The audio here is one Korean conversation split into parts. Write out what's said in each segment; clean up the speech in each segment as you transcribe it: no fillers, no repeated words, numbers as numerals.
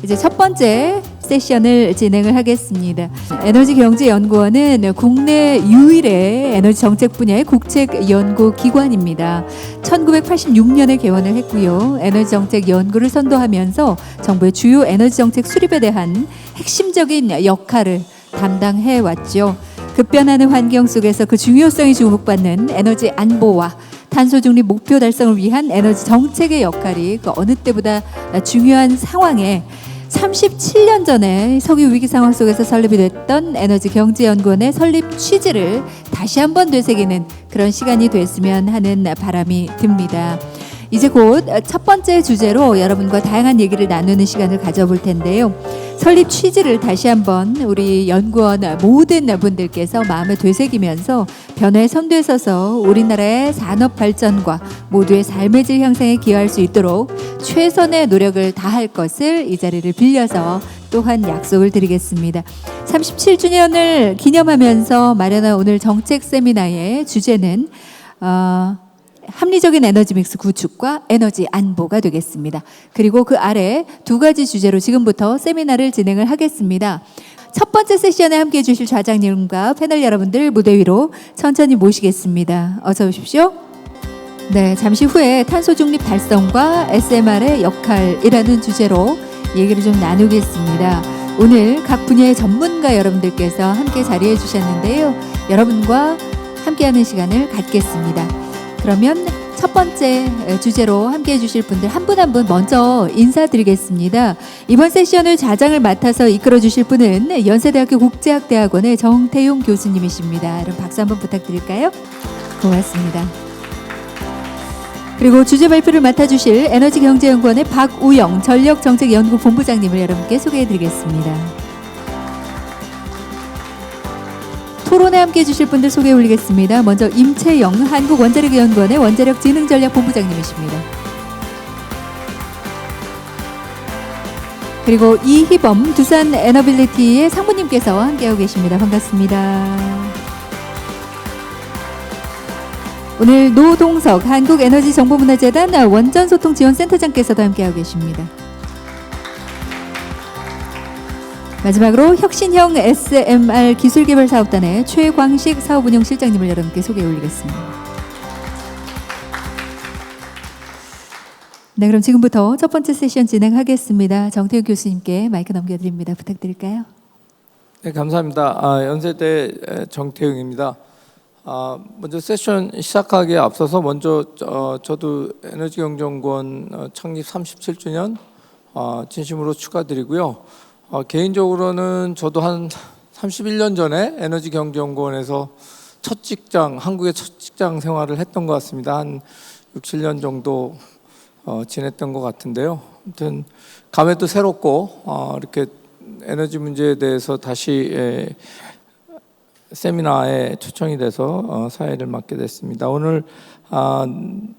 이제 첫 번째 세션을 진행을 하겠습니다. 에너지경제연구원은 국내 유일의 에너지 정책 분야의 국책 연구 기관입니다. 1986년에 개원을 했고요. 에너지 정책 연구를 선도하면서 정부의 주요 에너지 정책 수립에 대한 핵심적인 역할을 담당해 왔죠. 급변하는 환경 속에서 그 중요성이 주목받는 에너지 안보와 탄소 중립 목표 달성을 위한 에너지 정책의 역할이 그 어느 때보다 중요한 상황에 37년 전에 석유 위기 상황 속에서 설립이 됐던 에너지경제연구원의 설립 취지를 다시 한번 되새기는 그런 시간이 됐으면 하는 바람이 듭니다. 이제 곧 첫 번째 주제로 여러분과 다양한 얘기를 나누는 시간을 가져볼 텐데요. 설립 취지를 다시 한번 우리 연구원 모든 분들께서 마음에 되새기면서 변화의 선두에 서서 우리나라의 산업 발전과 모두의 삶의 질 향상에 기여할 수 있도록 최선의 노력을 다할 것을 이 자리를 빌려서 또한 약속을 드리겠습니다. 37주년을 기념하면서 마련한 오늘 정책 세미나의 주제는 합리적인 에너지 믹스 구축과 에너지 안보가 되겠습니다. 그리고 그 아래 두 가지 주제로 지금부터 세미나를 진행을 하겠습니다. 첫 번째 세션에 함께해 주실 좌장님과 패널 여러분들 무대 위로 천천히 모시겠습니다. 어서 오십시오. 네, 잠시 후에 탄소 중립 달성과 SMR의 역할이라는 주제로 얘기를 좀 나누겠습니다. 오늘 각 분야의 전문가 여러분들께서 함께 자리해 주셨는데요. 여러분과 함께하는 시간을 갖겠습니다. 그러면 첫 번째 주제로 함께해 주실 분들 한 분 한 분 먼저 인사드리겠습니다. 이번 세션을 좌장을 맡아서 이끌어 주실 분은 연세대학교 국제학대학원의 정태용 교수님이십니다. 여러분 박수 한번 부탁드릴까요? 고맙습니다. 그리고 주제 발표를 맡아주실 에너지경제연구원의 박우영 전력정책연구본부장님을 여러분께 소개해드리겠습니다. 토론에 함께해 주실 분들 소개해 올리겠습니다. 먼저 임채영 한국원자력연구원의 원자력진흥전략본부장님이십니다. 그리고 이희범 두산 에너빌리티의 상무님께서 함께하고 계십니다. 반갑습니다. 오늘 노동석 한국에너지정보문화재단 원전소통지원센터장께서도 함께하고 계십니다. 마지막으로 혁신형 SMR 기술개발사업단의 최광식 사업운영실장님을 여러분께 소개해 올리겠습니다. 네, 그럼 지금부터 첫 번째 세션 진행하겠습니다. 정태용 교수님께 마이크 넘겨드립니다. 부탁드릴까요? 네, 감사합니다. 연세대 정태용입니다. 먼저 세션 시작하기에 앞서서 먼저 저도 에너지경제연구원 창립 37주년 진심으로 축하드리고요. 개인적으로는 저도 한 31년 전에 에너지경제연구원에서 첫 직장, 한국의 첫 직장 생활을 했던 것 같습니다. 한 6, 7년 정도 지냈던 것 같은데요. 아무튼 감회도 새롭고 이렇게 에너지 문제에 대해서 다시 세미나에 초청이 돼서 사회를 맡게 됐습니다. 오늘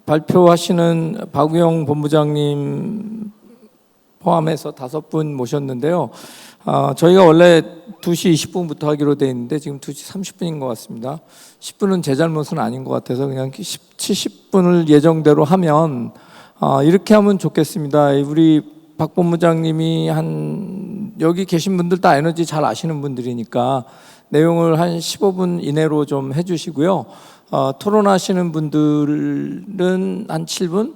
발표하시는 박우영 본부장님 포함해서 5분 모셨는데요. 저희가 원래 2시 20분부터 하기로 돼 있는데 지금 2시 30분인 것 같습니다. 10분은 제 잘못은 아닌 것 같아서 그냥 70분을 예정대로 하면 이렇게 하면 좋겠습니다. 우리 박 본부장님이 여기 계신 분들 다 에너지 잘 아시는 분들이니까 내용을 한 15분 이내로 좀 해주시고요. 토론하시는 분들은 한 7분?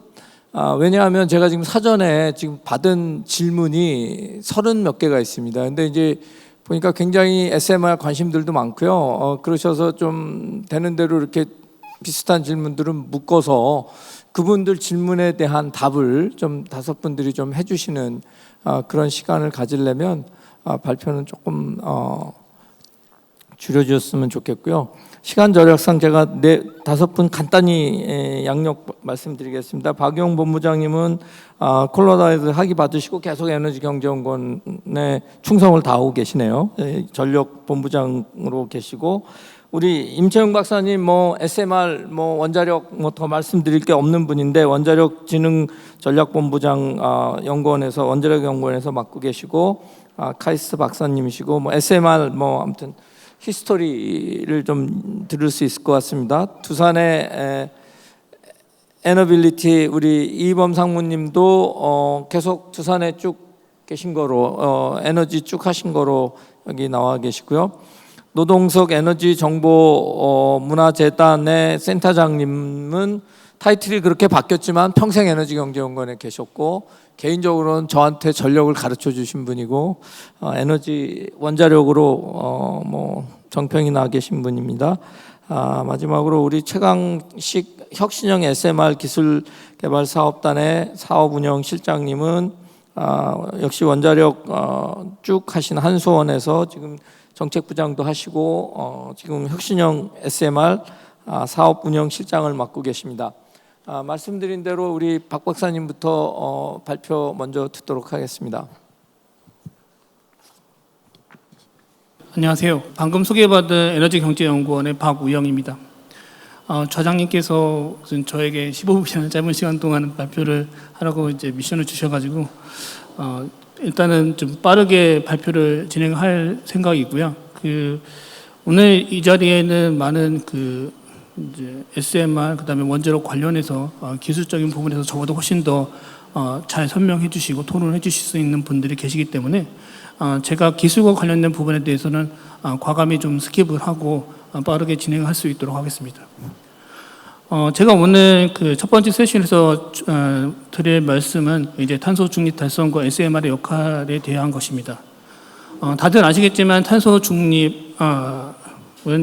왜냐하면 제가 지금 사전에 지금 받은 질문이 30몇 개가 있습니다. 근데 이제 보니까 굉장히 SMR 관심들도 많고요. 그러셔서 좀 되는 대로 이렇게 비슷한 질문들은 묶어서 그분들 질문에 대한 답을 좀 5분들이 좀 해주시는 그런 시간을 가지려면 발표는 조금 줄여주셨으면 좋겠고요. 시간 절약상 제가 5분 간단히 양력 말씀드리겠습니다. 박용 본부장님은 콜로라도에서 학위 받으시고 계속 에너지경제연구원에 충성을 다하고 계시네요. 전력 본부장으로 계시고 우리 임채영 박사님 SMR 원자력 더 말씀드릴 게 없는 분인데 원자력 진흥 전략본부장 연구원에서 원자력 연구원에서 맡고 계시고 카이스트 박사님이시고 SMR 아무튼 히스토리를 좀 들을 수 있을 것 같습니다. 두산의 에너빌리티 우리 이범 상무님도 계속 두산에 쭉 계신 거로 에너지 쭉 하신 거로 여기 나와 계시고요. 노동석 에너지 정보 문화재단의 센터장님은 타이틀이 그렇게 바뀌었지만 평생 에너지경제연구원에 계셨고 개인적으로는 저한테 전력을 가르쳐 주신 분이고 에너지 원자력으로 뭐 정평이 나 계신 분입니다. 마지막으로 우리 최강식 혁신형 SMR 기술개발사업단의 사업운영실장님은 역시 원자력 쭉 하신 한수원에서 지금 정책부장도 하시고 지금 혁신형 SMR 사업운영실장을 맡고 계십니다. 말씀드린 대로 우리 박 박사님부터 발표 먼저 듣도록 하겠습니다. 안녕하세요. 방금 소개받은 에너지경제연구원의 박우영입니다. 좌장님께서 저에게 15분 짧은 시간 동안 발표를 하라고 이제 미션을 주셔가지고 일단은 좀 빠르게 발표를 진행할 생각이고요. 오늘 이 자리에는 많은 이제 SMR 그다음에 원자력 관련해서 기술적인 부분에서 저보다 훨씬 더 잘 설명해 주시고 토론해 주실 수 있는 분들이 계시기 때문에 제가 기술과 관련된 부분에 대해서는 과감히 좀 스킵을 하고 빠르게 진행할 수 있도록 하겠습니다. 제가 오늘 첫 번째 세션에서 드릴 말씀은 이제 탄소 중립 달성과 SMR의 역할에 대한 것입니다. 다들 아시겠지만 탄소 중립은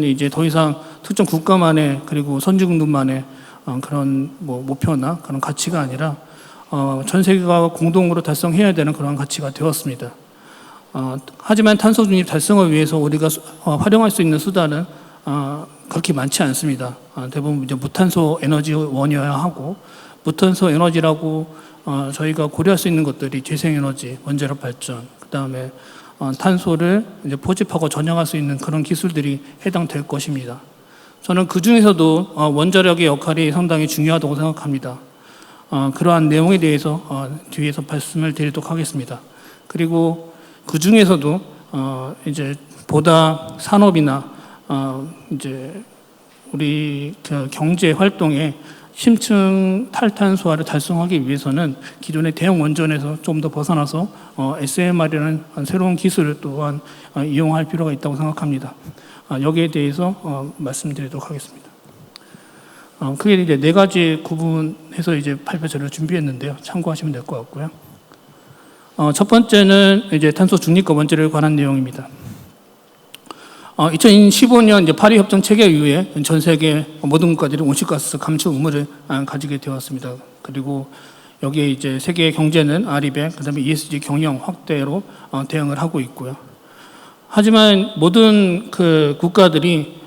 이제 더 이상 특정 국가만의 그리고 선진국만의 그런 뭐 목표나 그런 가치가 아니라 전 세계가 공동으로 달성해야 되는 그런 가치가 되었습니다. 하지만 탄소 중립 달성을 위해서 우리가 활용할 수 있는 수단은 그렇게 많지 않습니다. 대부분 이제 무탄소 에너지원이어야 하고, 무탄소 에너지라고 저희가 고려할 수 있는 것들이 재생에너지, 원자력 발전, 그 다음에 탄소를 이제 포집하고 전향할 수 있는 그런 기술들이 해당될 것입니다. 저는 그 중에서도 원자력의 역할이 상당히 중요하다고 생각합니다. 그러한 내용에 대해서 뒤에서 말씀을 드리도록 하겠습니다. 그리고 그 중에서도 이제 보다 산업이나 이제 우리 경제 활동에 심층 탈탄소화를 달성하기 위해서는 기존의 대형 원전에서 좀 더 벗어나서 SMR이라는 새로운 기술을 또한 이용할 필요가 있다고 생각합니다. 여기에 대해서 말씀드리도록 하겠습니다. 그게 이제 네 가지 구분해서 이제 발표자를 준비했는데요. 참고하시면 될 것 같고요. 첫 번째는 이제 탄소 중립과 원자력에 관한 내용입니다. 2015년 이제 파리 협정 체결 이후에 전 세계 모든 국가들이 온실가스 감축 의무를 가지게 되었습니다. 그리고 여기에 이제 세계 경제는 RE100, 그다음에 ESG 경영 확대로 대응을 하고 있고요. 하지만 모든 국가들이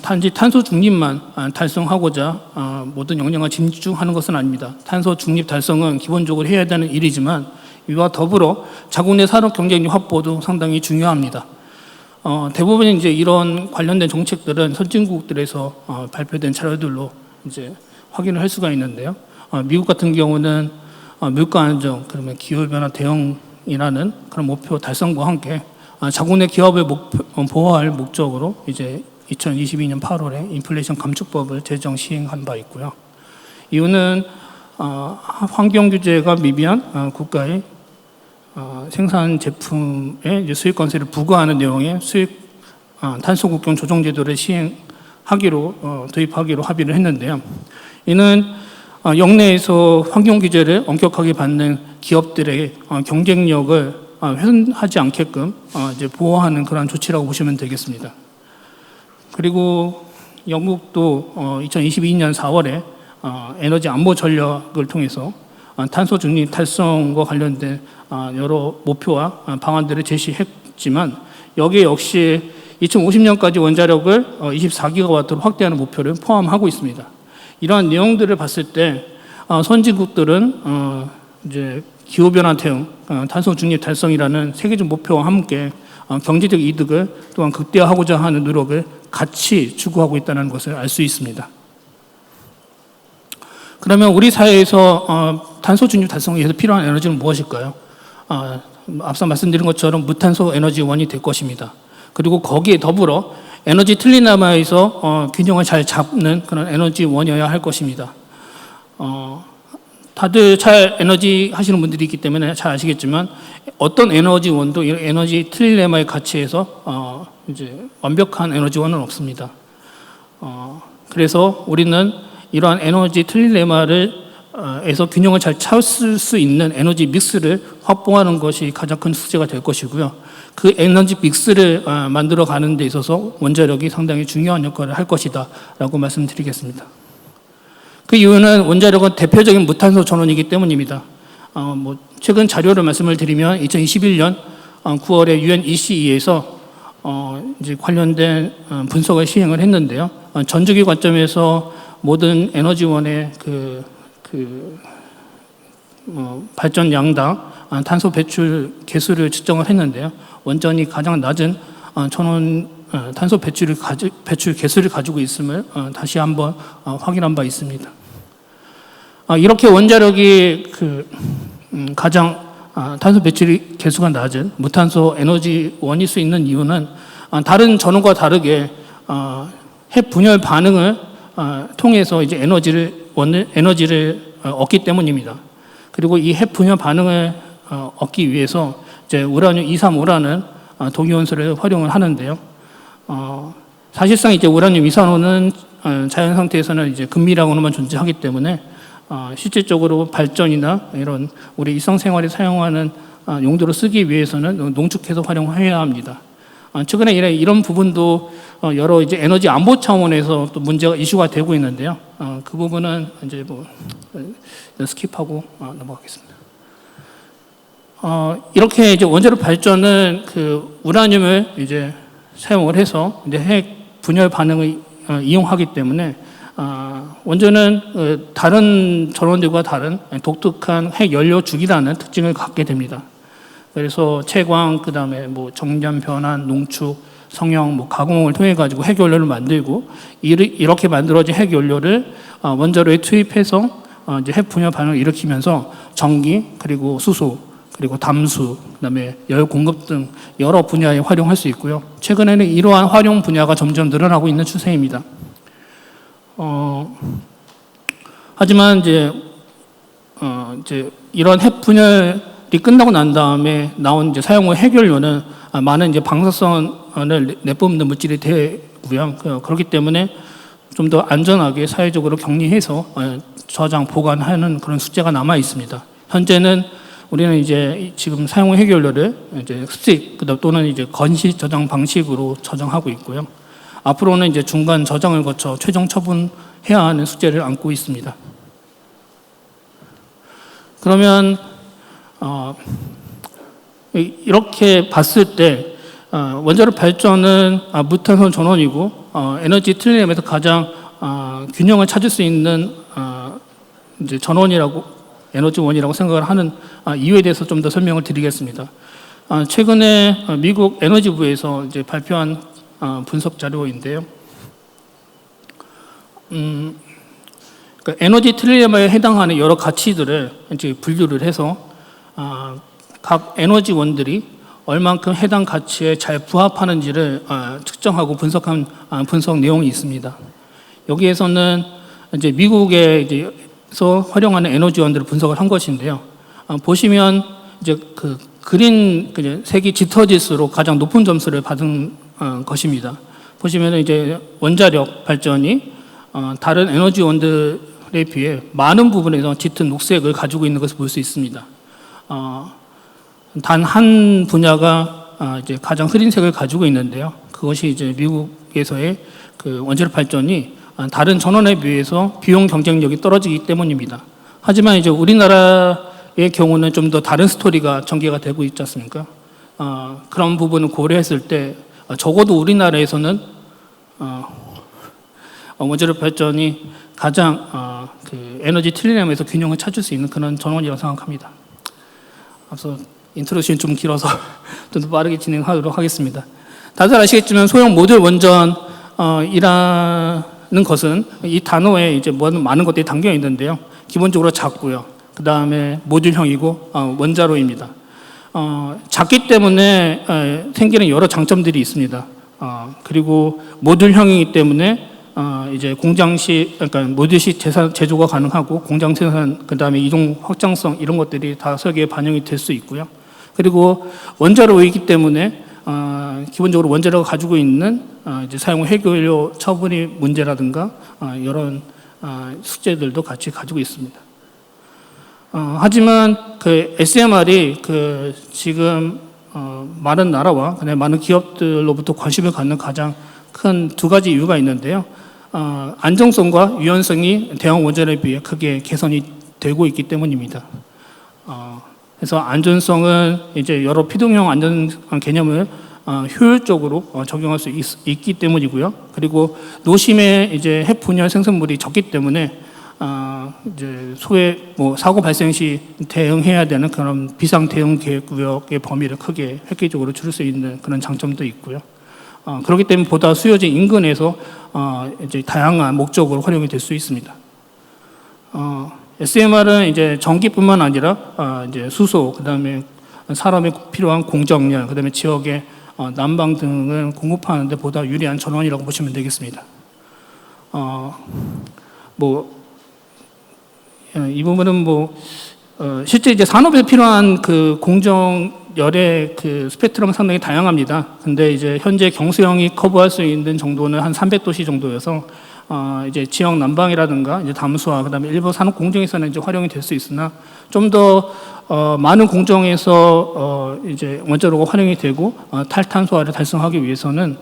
단지 탄소 중립만 달성하고자 모든 역량을 집중하는 것은 아닙니다. 탄소 중립 달성은 기본적으로 해야 되는 일이지만 이와 더불어 자국 내 산업 경쟁력 확보도 상당히 중요합니다. 대부분 이제 이런 관련된 정책들은 선진국들에서 발표된 자료들로 이제 확인을 할 수가 있는데요. 미국 같은 경우는 물가 안정, 그러면 기후 변화 대응이라는 그런 목표 달성과 함께 자국 내 기업을 보호할 목적으로 이제 2022년 8월에 인플레이션 감축법을 제정 시행한 바 있고요. 이유는 환경 규제가 미비한 국가의 생산 제품의 이제 수익 관세를 부과하는 내용의 탄소 국경 조정 제도를 시행하기로 도입하기로 합의를 했는데요. 이는 영내에서 환경 규제를 엄격하게 받는 기업들의 경쟁력을 훼손하지 않게끔 이제 보호하는 그런 조치라고 보시면 되겠습니다. 그리고 영국도 2022년 4월에 에너지 안보 전략을 통해서 탄소 중립 달성과 관련된 여러 목표와 방안들을 제시했지만 여기에 역시 2050년까지 원자력을 24기가와트로 확대하는 목표를 포함하고 있습니다. 이러한 내용들을 봤을 때 선진국들은 이제 기후 변화 대응, 탄소 중립 달성이라는 세계적 목표와 함께 경제적 이득을 또한 극대화하고자 하는 노력을 같이 추구하고 있다는 것을 알 수 있습니다. 그러면 우리 사회에서 탄소 중립 달성을 위해서 필요한 에너지는 무엇일까요? 앞서 말씀드린 것처럼 무탄소 에너지원이 될 것입니다. 그리고 거기에 더불어 에너지 트릴레마에서 균형을 잘 잡는 그런 에너지원이어야 할 것입니다. 다들 잘 에너지 하시는 분들이 있기 때문에 잘 아시겠지만 어떤 에너지원도 이 에너지 트릴레마의 가치에서 이제 완벽한 에너지원은 없습니다. 그래서 우리는 이러한 에너지 트릴레마를 에서 균형을 잘 찾을 수 있는 에너지 믹스를 확보하는 것이 가장 큰 숙제가 될 것이고요. 그 에너지 믹스를 만들어 가는 데 있어서 원자력이 상당히 중요한 역할을 할 것이다 라고 말씀드리겠습니다. 그 이유는 원자력은 대표적인 무탄소 전원이기 때문입니다. 최근 자료를 말씀을 드리면 2021년 9월에 UN ECE에서 이제 관련된 분석을 시행을 했는데요. 전주기 관점에서 모든 에너지원의 발전 양당 탄소 배출 개수를 측정을 했는데요. 원전이 가장 낮은 전원 탄소 배출 개수를 가지고 있음을 다시 한번 확인한 바 있습니다. 이렇게 원자력이 가장 탄소 배출 개수가 낮은 무탄소 에너지원일 수 있는 이유는 다른 전원과 다르게 핵 분열 반응을 통해서 이제 에너지를 얻기 때문입니다. 그리고 이 핵 분열 반응을 얻기 위해서 이제 우라늄 235라는 동위원소를 활용을 하는데요. 사실상 이제 우라늄 235는 자연 상태에서는 이제 금미량으로만 존재하기 때문에 실질적으로 발전이나 이런 우리 일상생활에 사용하는 용도로 쓰기 위해서는 농축해서 활용해야 합니다. 최근에 이런 부분도 여러 이제 에너지 안보 차원에서 또 문제가 이슈가 되고 있는데요. 그 부분은 이제 스킵하고 넘어가겠습니다. 이렇게 이제 원자력 발전은 우라늄을 이제 사용을 해서 이제 핵 분열 반응을 이용하기 때문에 원전은 다른 전원들과 다른 독특한 핵 연료 주기라는 특징을 갖게 됩니다. 그래서 채광, 그 다음에 정전 변환, 농축, 성형, 가공을 통해 가지고 핵 연료를 만들고 이렇게 만들어진 핵 연료를 원자로에 투입해서 이제 핵 분열 반응을 일으키면서 전기, 그리고 수소, 그리고 담수, 그다음에 열 공급 등 여러 분야에 활용할 수 있고요. 최근에는 이러한 활용 분야가 점점 늘어나고 있는 추세입니다. 하지만 이제 이런 핵 분열이 끝나고 난 다음에 나온 이제 사용 후 핵연료는 많은 이제 방사선을 내뿜는 물질이 되고요. 그렇기 때문에 좀 더 안전하게 사회적으로 격리해서 저장 보관하는 그런 숙제가 남아 있습니다. 현재는 우리는 이제 지금 사용 후 핵연료를 이제 습식 또는 이제 건시 저장 방식으로 저장하고 있고요. 앞으로는 이제 중간 저장을 거쳐 최종 처분해야 하는 숙제를 안고 있습니다. 그러면 이렇게 봤을 때 원자력 발전은 무탄소 전원이고 에너지 트릴레마에서 가장 균형을 찾을 수 있는 이제 전원이라고 에너지원이라고 생각을 하는 이유에 대해서 좀 더 설명을 드리겠습니다. 최근에 미국 에너지부에서 이제 발표한 분석 자료인데요. 그러니까 에너지 트릴레마에 해당하는 여러 가치들을 이제 분류를 해서 각 에너지원들이 얼만큼 해당 가치에 잘 부합하는지를 측정하고 분석한 분석 내용이 있습니다. 여기에서는 이제 미국에서 활용하는 에너지원들을 분석을 한 것인데요. 보시면 이제 그린 색이 짙어질수록 가장 높은 점수를 받은 것입니다. 보시면 이제 원자력 발전이 다른 에너지원들에 비해 많은 부분에서 짙은 녹색을 가지고 있는 것을 볼 수 있습니다. 단 한 분야가 이제 가장 흐린 색을 가지고 있는데요. 그것이 이제 미국에서의 원자력 발전이 다른 전원에 비해서 비용 경쟁력이 떨어지기 때문입니다. 하지만 이제 우리나라의 경우는 좀 더 다른 스토리가 전개가 되고 있지 않습니까? 그런 부분을 고려했을 때 적어도 우리나라에서는 원자력 발전이 가장 에너지 트릴레마에서 균형을 찾을 수 있는 그런 전원이라고 생각합니다. 앞서 인트로듀ction 좀 길어서 좀 더 빠르게 진행하도록 하겠습니다. 다들 아시겠지만 소형 모듈 원전이라는 것은 이 단어에 이제 많은 것들이 담겨 있는데요. 기본적으로 작고요. 그 다음에 모듈형이고 원자로입니다. 작기 때문에 생기는 여러 장점들이 있습니다. 그리고 모듈형이기 때문에 이제 공장식, 그러니까 모듈식 제조가 가능하고 공장 생산, 그다음에 이동 확장성 이런 것들이 다 설계에 반영이 될 수 있고요. 그리고 원자로이기 때문에 기본적으로 원자로가 가지고 있는 이제 사용 해결료 처분의 문제라든가 이런 숙제들도 같이 가지고 있습니다. 하지만 그 SMR이 그 지금 많은 나라와 그다음에 많은 기업들로부터 관심을 갖는 가장 큰 두 가지 이유가 있는데요. 안정성과 유연성이 대형 원자로에 비해 크게 개선이 되고 있기 때문입니다. 그래서 안전성은 이제 여러 피동형 안전 개념을 효율적으로 적용할 수 있기 때문이고요. 그리고 노심의 이제 핵 분열 생성물이 적기 때문에 이제 소외 사고 발생 시 대응해야 되는 그런 비상 대응 계획 구역의 범위를 크게 획기적으로 줄일 수 있는 그런 장점도 있고요. 그렇기 때문에 보다 수요지 인근에서 이제 다양한 목적으로 활용이 될 수 있습니다. SMR은 이제 전기뿐만 아니라 이제 수소, 그다음에 사람에 필요한 공정량, 그다음에 지역의 난방 등을 공급하는 데 보다 유리한 전원이라고 보시면 되겠습니다. 이 부분은 실제 이제 산업에 필요한 그 공정열의 그 스펙트럼은 상당히 다양합니다. 근데 이제 현재 경수형이 커버할 수 있는 정도는 한 300도시 정도여서 이제 지역 난방이라든가 이제 담수화, 그다음에 일부 산업 공정에서는 이제 활용이 될 수 있으나 좀 더 많은 공정에서 이제 원자로가 활용이 되고 탈탄소화를 달성하기 위해서는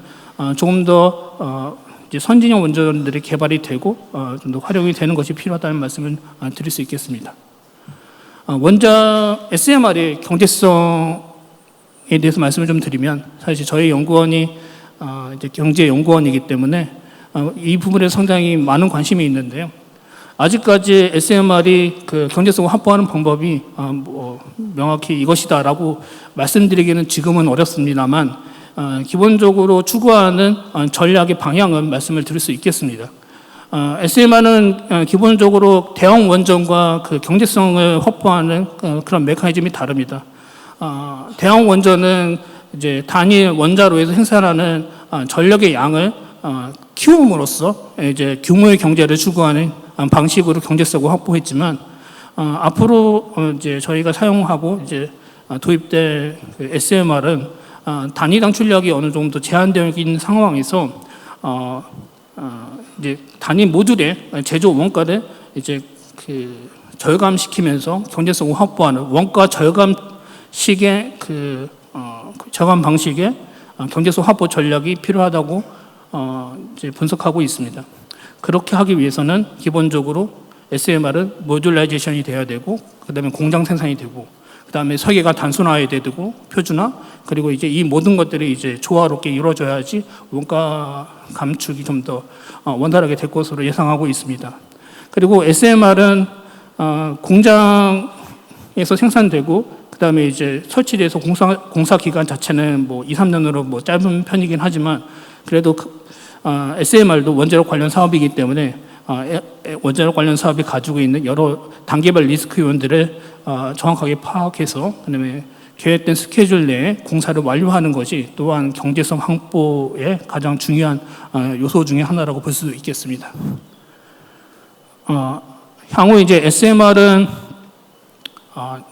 조금 더 이제 선진형 원자로들이 개발이 되고 좀 더 활용이 되는 것이 필요하다는 말씀을 드릴 수 있겠습니다. SMR의 경제성에 대해서 말씀을 좀 드리면, 사실 저희 연구원이 이제 경제연구원이기 때문에 이 부분에 상당히 많은 관심이 있는데요. 아직까지 SMR이 그 경제성을 확보하는 방법이 명확히 이것이다라고 말씀드리기는 지금은 어렵습니다만, 기본적으로 추구하는 전략의 방향은 말씀을 드릴 수 있겠습니다. SMR은 기본적으로 대형 원전과 그 경제성을 확보하는 그런 메커니즘이 다릅니다. 대형 원전은 이제 단일 원자로에서 생산하는 전력의 양을 키움으로써 이제 규모의 경제를 추구하는 방식으로 경제성을 확보했지만, 앞으로 이제 저희가 사용하고 이제 도입될 SMR은 단위당 출력이 어느 정도 제한되어 있는 상황에서 이제 단위 모듈의 제조 원가를 이제 그 절감시키면서 경제성을 확보하는 원가 절감식의 그 절감 방식의 경제성 확보 전략이 필요하다고 이제 분석하고 있습니다. 그렇게 하기 위해서는 기본적으로 SMR은 모듈라이제이션이 돼야 되고, 그다음에 공장 생산이 되고, 그다음에 설계가 단순화해야 되고, 표준화, 그리고 이제 이 모든 것들이 이제 조화롭게 이루어져야지 원가 감축이 좀 더 원활하게 될 것으로 예상하고 있습니다. 그리고 SMR은 공장에서 생산되고, 그다음에 이제 설치돼서 공사 기간 자체는 2, 3년으로 짧은 편이긴 하지만, 그래도 SMR도 원자력 관련 사업이기 때문에 원자력 관련 사업이 가지고 있는 여러 단계별 리스크 요인들을 정확하게 파악해서, 그다음에 계획된 스케줄 내에 공사를 완료하는 것이 또한 경제성 확보의 가장 중요한 요소 중에 하나라고 볼 수 있겠습니다. 향후 이제 SMR은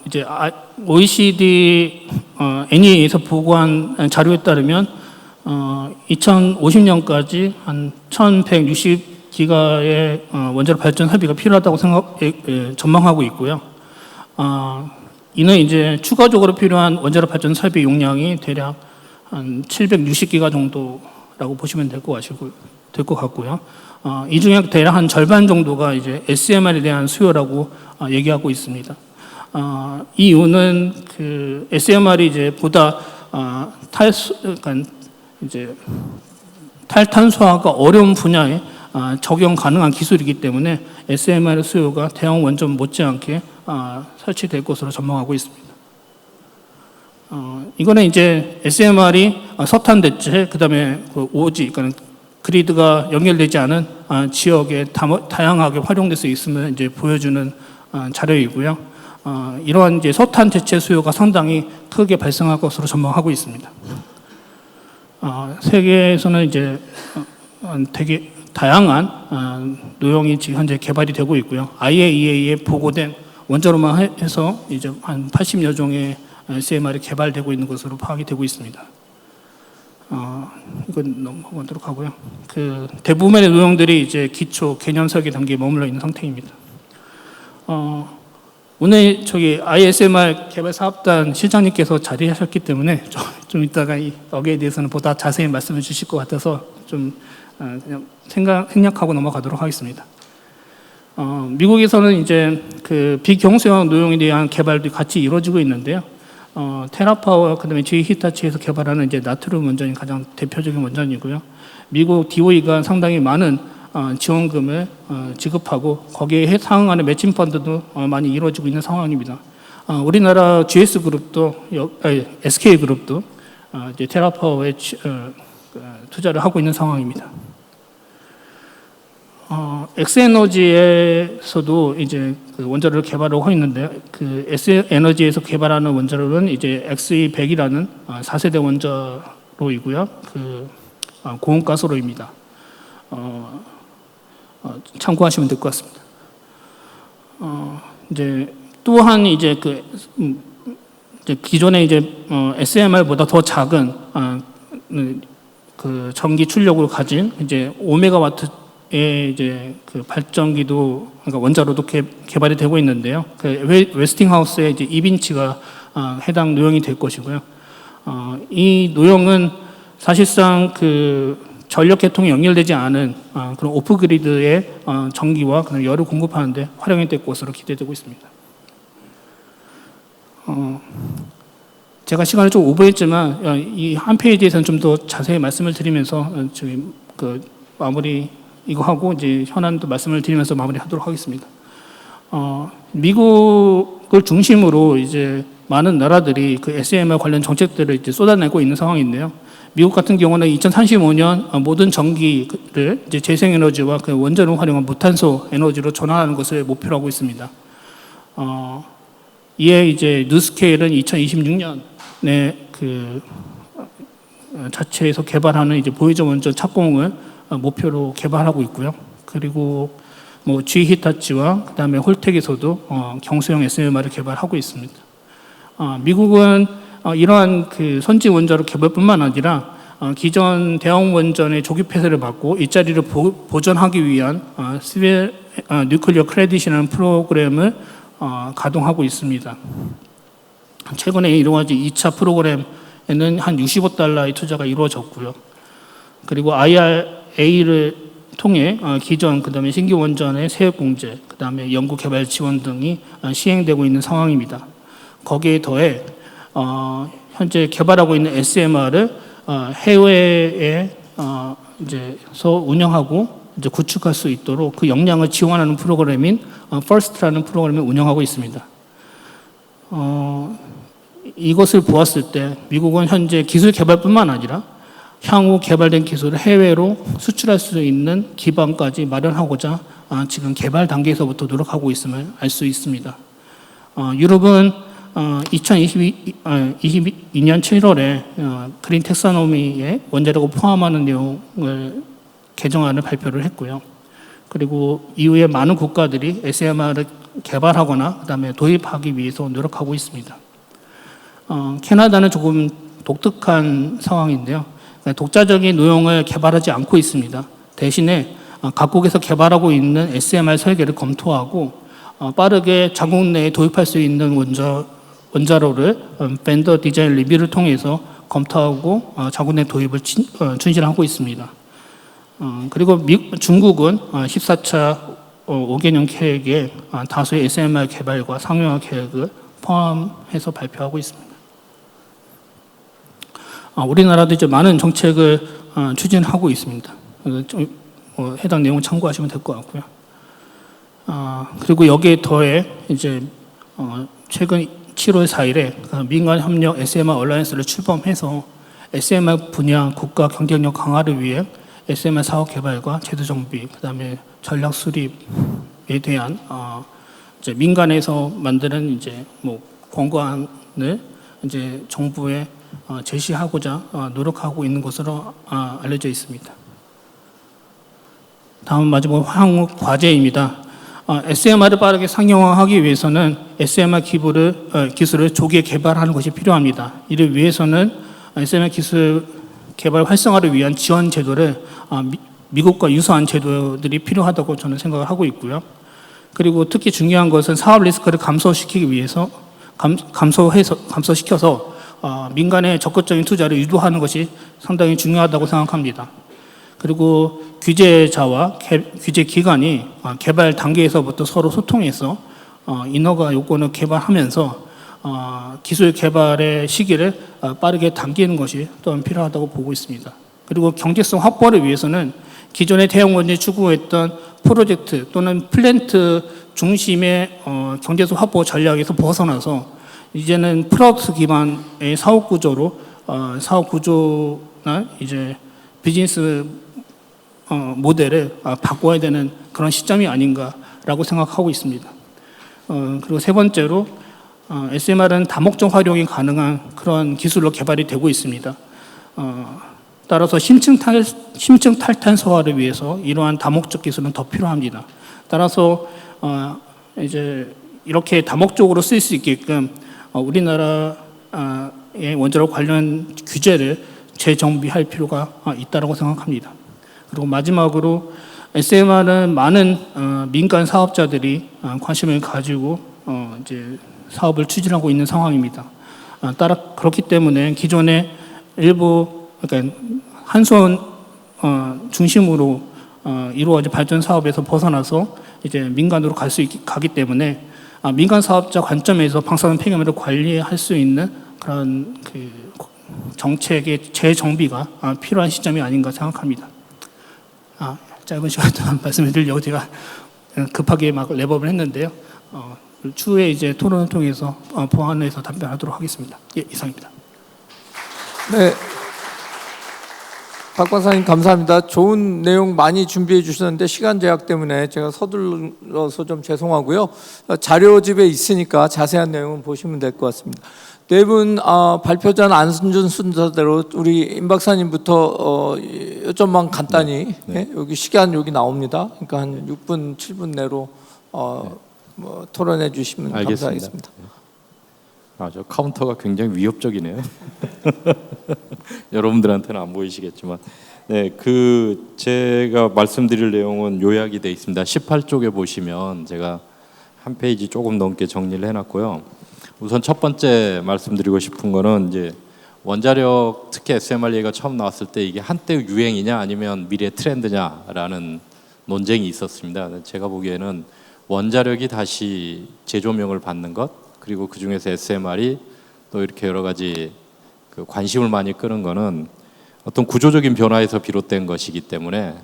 이제 OECD NEA에서 보고한 자료에 따르면 2050년까지 한 1,160기가의 원자력 발전 설비가 필요하다고 전망하고 있고요. 이는 이제 추가적으로 필요한 원자력 발전 설비 용량이 대략 한 760기가 정도라고 보시면 될 것 같고요. 이 중에 대략 한 절반 정도가 이제 SMR에 대한 수요라고 얘기하고 있습니다. 이 이유는 그 SMR이 이제 보다 그러니까 이제 탈탄소화가 어려운 분야에 적용 가능한 기술이기 때문에 SMR의 수요가 대형 원전 못지않게 설치될 것으로 전망하고 있습니다. 이거는 이제 SMR이 석탄 대체, 그다음에 그 오지, 그러니까 그리드가 연결되지 않은 지역에 다양하게 활용될 수 있음을 이제 보여주는 자료이고요. 이러한 이제 석탄 대체 수요가 상당히 크게 발생할 것으로 전망하고 있습니다. 세계에서는 이제 다양한 노형이 지금 현재 개발이 되고 있고요. IAEA에 보고된 원자로만 해서 이제 한 80여 종의 SMR이 개발되고 있는 것으로 파악이 되고 있습니다. 이건 넘어가도록 하고요. 그 대부분의 노형들이 이제 기초 개념 설계 단계에 머물러 있는 상태입니다. 오늘 저기 ISMR 개발 사업단 실장님께서 자리하셨기 때문에 좀 이따가 여기에 대해서는 보다 자세히 말씀을 주실 것 같아서 좀 그냥 생략하고 넘어가도록 하겠습니다. 미국에서는 이제 그 비경수형 노용에 대한 개발도 같이 이루어지고 있는데요. 테라파워 그다음에 GE 히타치에서 개발하는 이제 나트륨 원전이 가장 대표적인 원전이고요. 미국 DOE가 상당히 많은 지원금을 지급하고 거기에 상응하는 매칭 펀드도 많이 이루어지고 있는 상황입니다. 우리나라 GS 그룹도 SK 그룹도 이제 테라파워에 투자를 하고 있는 상황입니다. 엑스에너지에서도 이제 그 원자로를 개발하고 있는데 그 엑스에너지에서 개발하는 원자로는 이제 XE100이라는 4세대 원자로이고요. 그 고온가스로입니다. 참고하시면 될 것 같습니다. 이제 또한 이제 이제 기존의 이제 SMR보다 더 작은 그 전기 출력으로 가진 이제 5메가와트의 이제 그 발전기도 그러니까 원자로도 개발이 되고 있는데요. 그 웨스팅하우스의 이제 2인치가 해당 노형이 될 것이고요. 이 노형은 사실상 그 전력 계통이 연결되지 않은 그런 오프그리드의 전기와 열을 공급하는데 활용이 될 것으로 기대되고 있습니다. 제가 시간을 좀 오버했지만 이 한 페이지에서는 좀 더 자세히 말씀을 드리면서 저희 그 마무리 이거 하고 이제 현안도 말씀을 드리면서 마무리하도록 하겠습니다. 미국을 중심으로 이제 많은 나라들이 그 SMR 관련 정책들을 이제 쏟아내고 있는 상황인데요. 미국 같은 경우는 2035년 모든 전기를 이제 재생에너지와 그 원자로 활용한 무탄소 에너지로 전환하는 것을 목표로 하고 있습니다. 이에 이제 뉴스케일은 2026년에 그 자체에서 개발하는 이제 보이저 원전 착공을 목표로 개발하고 있고요. 그리고 뭐 GE 히타치와 그다음에 홀텍에서도 경수형 SMR을 개발하고 있습니다. 미국은 이러한 그 선지 원자로 개발뿐만 아니라 기존 대형 원전의 조기 폐쇄를 막고 일자리를 보존하기 위한 시빌 뉴클리어 크레딧이라는 프로그램을 가동하고 있습니다. 최근에 이러한 2차 프로그램에는 한 65달러의 투자가 이루어졌고요. 그리고 IRA를 통해 기존 그다음에 신규 원전의 세액 공제, 그다음에 연구 개발 지원 등이 시행되고 있는 상황입니다. 거기에 더해 현재 개발하고 있는 SMR을 해외에 이제서 운영하고 이제 구축할 수 있도록 그 역량을 지원하는 프로그램인 FIRST라는 프로그램을 운영하고 있습니다. 이것을 보았을 때 미국은 현재 기술 개발뿐만 아니라 향후 개발된 기술을 해외로 수출할 수 있는 기반까지 마련하고자 지금 개발 단계에서부터 노력하고 있음을 알 수 있습니다. 유럽은 2022년 7월에 그린 텍사노미에 원자력을 포함하는 내용을 개정안을 발표를 했고요. 그리고 이후에 많은 국가들이 SMR을 개발하거나 그다음에 도입하기 위해서 노력하고 있습니다. 캐나다는 조금 독특한 상황인데요. 독자적인 노형을 개발하지 않고 있습니다. 대신에 각국에서 개발하고 있는 SMR 설계를 검토하고 빠르게 자국 내에 도입할 수 있는 원자로를 벤더 디자인 리뷰를 통해서 검토하고 자국 내 도입을 추진하고 있습니다. 그리고 중국은 14차 5개년 계획에 다수의 SMR 개발과 상용화 계획을 포함해서 발표하고 있습니다. 우리나라도 이제 많은 정책을 추진하고 있습니다. 좀 해당 내용 참고하시면 될 것 같고요. 그리고 여기에 더해 이제 최근 7월 4일에 민간 협력 SMR 얼라이언스를 출범해서 SMR 분야 국가 경쟁력 강화를 위해 SMR 사업 개발과 제도 정비, 그다음에 전략 수립에 대한 이제 민간에서 만드는 이제 뭐 권고안을 이제 정부에 제시하고자 노력하고 있는 것으로 알려져 있습니다. 다음 마지막 향후 과제입니다. SMR을 빠르게 상용화하기 위해서는 SMR 기술을 조기에 개발하는 것이 필요합니다. 이를 위해서는 SMR 기술 개발 활성화를 위한 지원 제도를 미국과 유사한 제도들이 필요하다고 저는 생각을 하고 있고요. 그리고 특히 중요한 것은 사업 리스크를 감소시키기 위해서 감소시켜서 민간의 적극적인 투자를 유도하는 것이 상당히 중요하다고 생각합니다. 그리고 규제자와 규제 기관이 개발 단계에서부터 서로 소통해서 인허가 요건을 개발하면서 기술 개발의 시기를 빠르게 당기는 것이 또한 필요하다고 보고 있습니다. 그리고 경제성 확보를 위해서는 기존의 대형원이 추구했던 프로젝트 또는 플랜트 중심의 경제성 확보 전략에서 벗어나서 이제는 프로덕트 기반의 사업 구조로 사업 구조나 이제 비즈니스 모델을 바꿔야 되는 그런 시점이 아닌가라고 생각하고 있습니다. 그리고 세 번째로 SMR은 다목적 활용이 가능한 그런 기술로 개발이 되고 있습니다. 따라서 심층 탈탄소화를 위해서 이러한 다목적 기술은 더 필요합니다. 따라서 이제 이렇게 다목적으로 쓸 수 있게끔 우리나라의 원자력 관련 규제를 재정비할 필요가 있다고 생각합니다. 그리고 마지막으로 SMR은 많은 민간 사업자들이 관심을 가지고 이제 사업을 추진하고 있는 상황입니다. 그렇기 때문에 기존의 일부 그러니까 한수원 중심으로 이루어진 발전 사업에서 벗어나서 이제 민간으로 가기 때문에 민간 사업자 관점에서 방사능 폐기물을 관리할 수 있는 그런 그 정책의 재정비가 필요한 시점이 아닌가 생각합니다. 짧은 시간 동안 말씀을 드리려고 제가 급하게 막 랩업을 했는데요. 추후에 이제 토론을 통해서 보완해서 답변하도록 하겠습니다. 예, 이상입니다. 네, 박 박사님 감사합니다. 좋은 내용 많이 준비해 주셨는데 시간 제약 때문에 제가 서둘러서 좀 죄송하고요. 자료집에 있으니까 자세한 내용은 보시면 될 것 같습니다. 네 분 발표자는 안순준 순서대로 우리 임 박사님부터 여점만 간단히 네. 여기 시간 여기 나옵니다. 그러니까 한 6분 7분 내로 뭐 토론해 주시면 감사하겠습니다. 저 카운터가 굉장히 위협적이네요. 여러분들한테는 안 보이시겠지만, 네, 제가 말씀드릴 내용은 요약이 되어 있습니다. 18쪽에 보시면 제가 한 페이지 조금 넘게 정리를 해놨고요. 우선 첫 번째 말씀드리고 싶은 거는 이제 원자력 특히 SMR 얘기가 처음 나왔을 때 이게 한때 유행이냐 아니면 미래 트렌드냐라는 논쟁이 있었습니다. 제가 보기에는 원자력이 다시 재조명을 받는 것 그리고 그 중에서 SMR이 또 이렇게 여러 가지 그 관심을 많이 끄는 거는 어떤 구조적인 변화에서 비롯된 것이기 때문에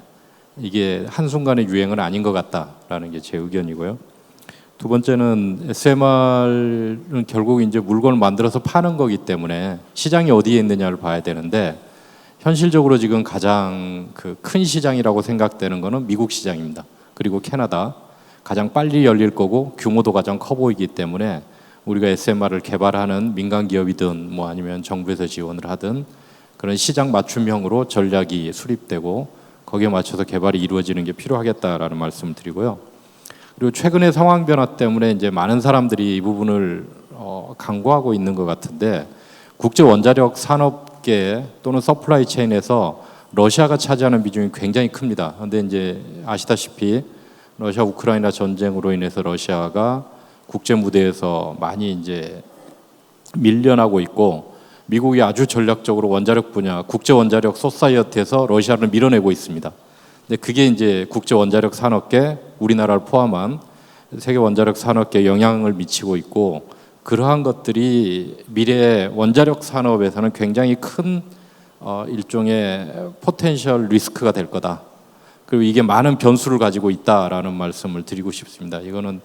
이게 한순간의 유행은 아닌 것 같다라는 게 제 의견이고요. 두 번째는 SMR은 결국 이제 물건을 만들어서 파는 거기 때문에 시장이 어디에 있느냐를 봐야 되는데 현실적으로 지금 가장 큰 시장이라고 생각되는 거는 미국 시장입니다. 그리고 캐나다 가장 빨리 열릴 거고 규모도 가장 커 보이기 때문에 우리가 SMR을 개발하는 민간 기업이든 뭐 아니면 정부에서 지원을 하든 그런 시장 맞춤형으로 전략이 수립되고 거기에 맞춰서 개발이 이루어지는 게 필요하겠다라는 말씀을 드리고요. 그리고 최근의 상황 변화 때문에 이제 많은 사람들이 이 부분을 강구하고 있는 것 같은데 국제 원자력 산업계 또는 서플라이 체인에서 러시아가 차지하는 비중이 굉장히 큽니다. 그런데 이제 아시다시피 러시아 우크라이나 전쟁으로 인해서 러시아가 국제 무대에서 많이 이제 밀려나고 있고 미국이 아주 전략적으로 원자력 분야 국제 원자력 소사이어티에서 러시아를 밀어내고 있습니다. 근데 그게 이제 국제 원자력 산업계 우리나라를 포함한 세계 원자력 산업계에 영향을 미치고 있고 그러한 것들이 미래 원자력 산업에서는 굉장히 큰 일종의 포텐셜 리스크가 될 거다. 그리고 이게 많은 변수를 가지고 있다라는 말씀을 드리고 싶습니다. 이거는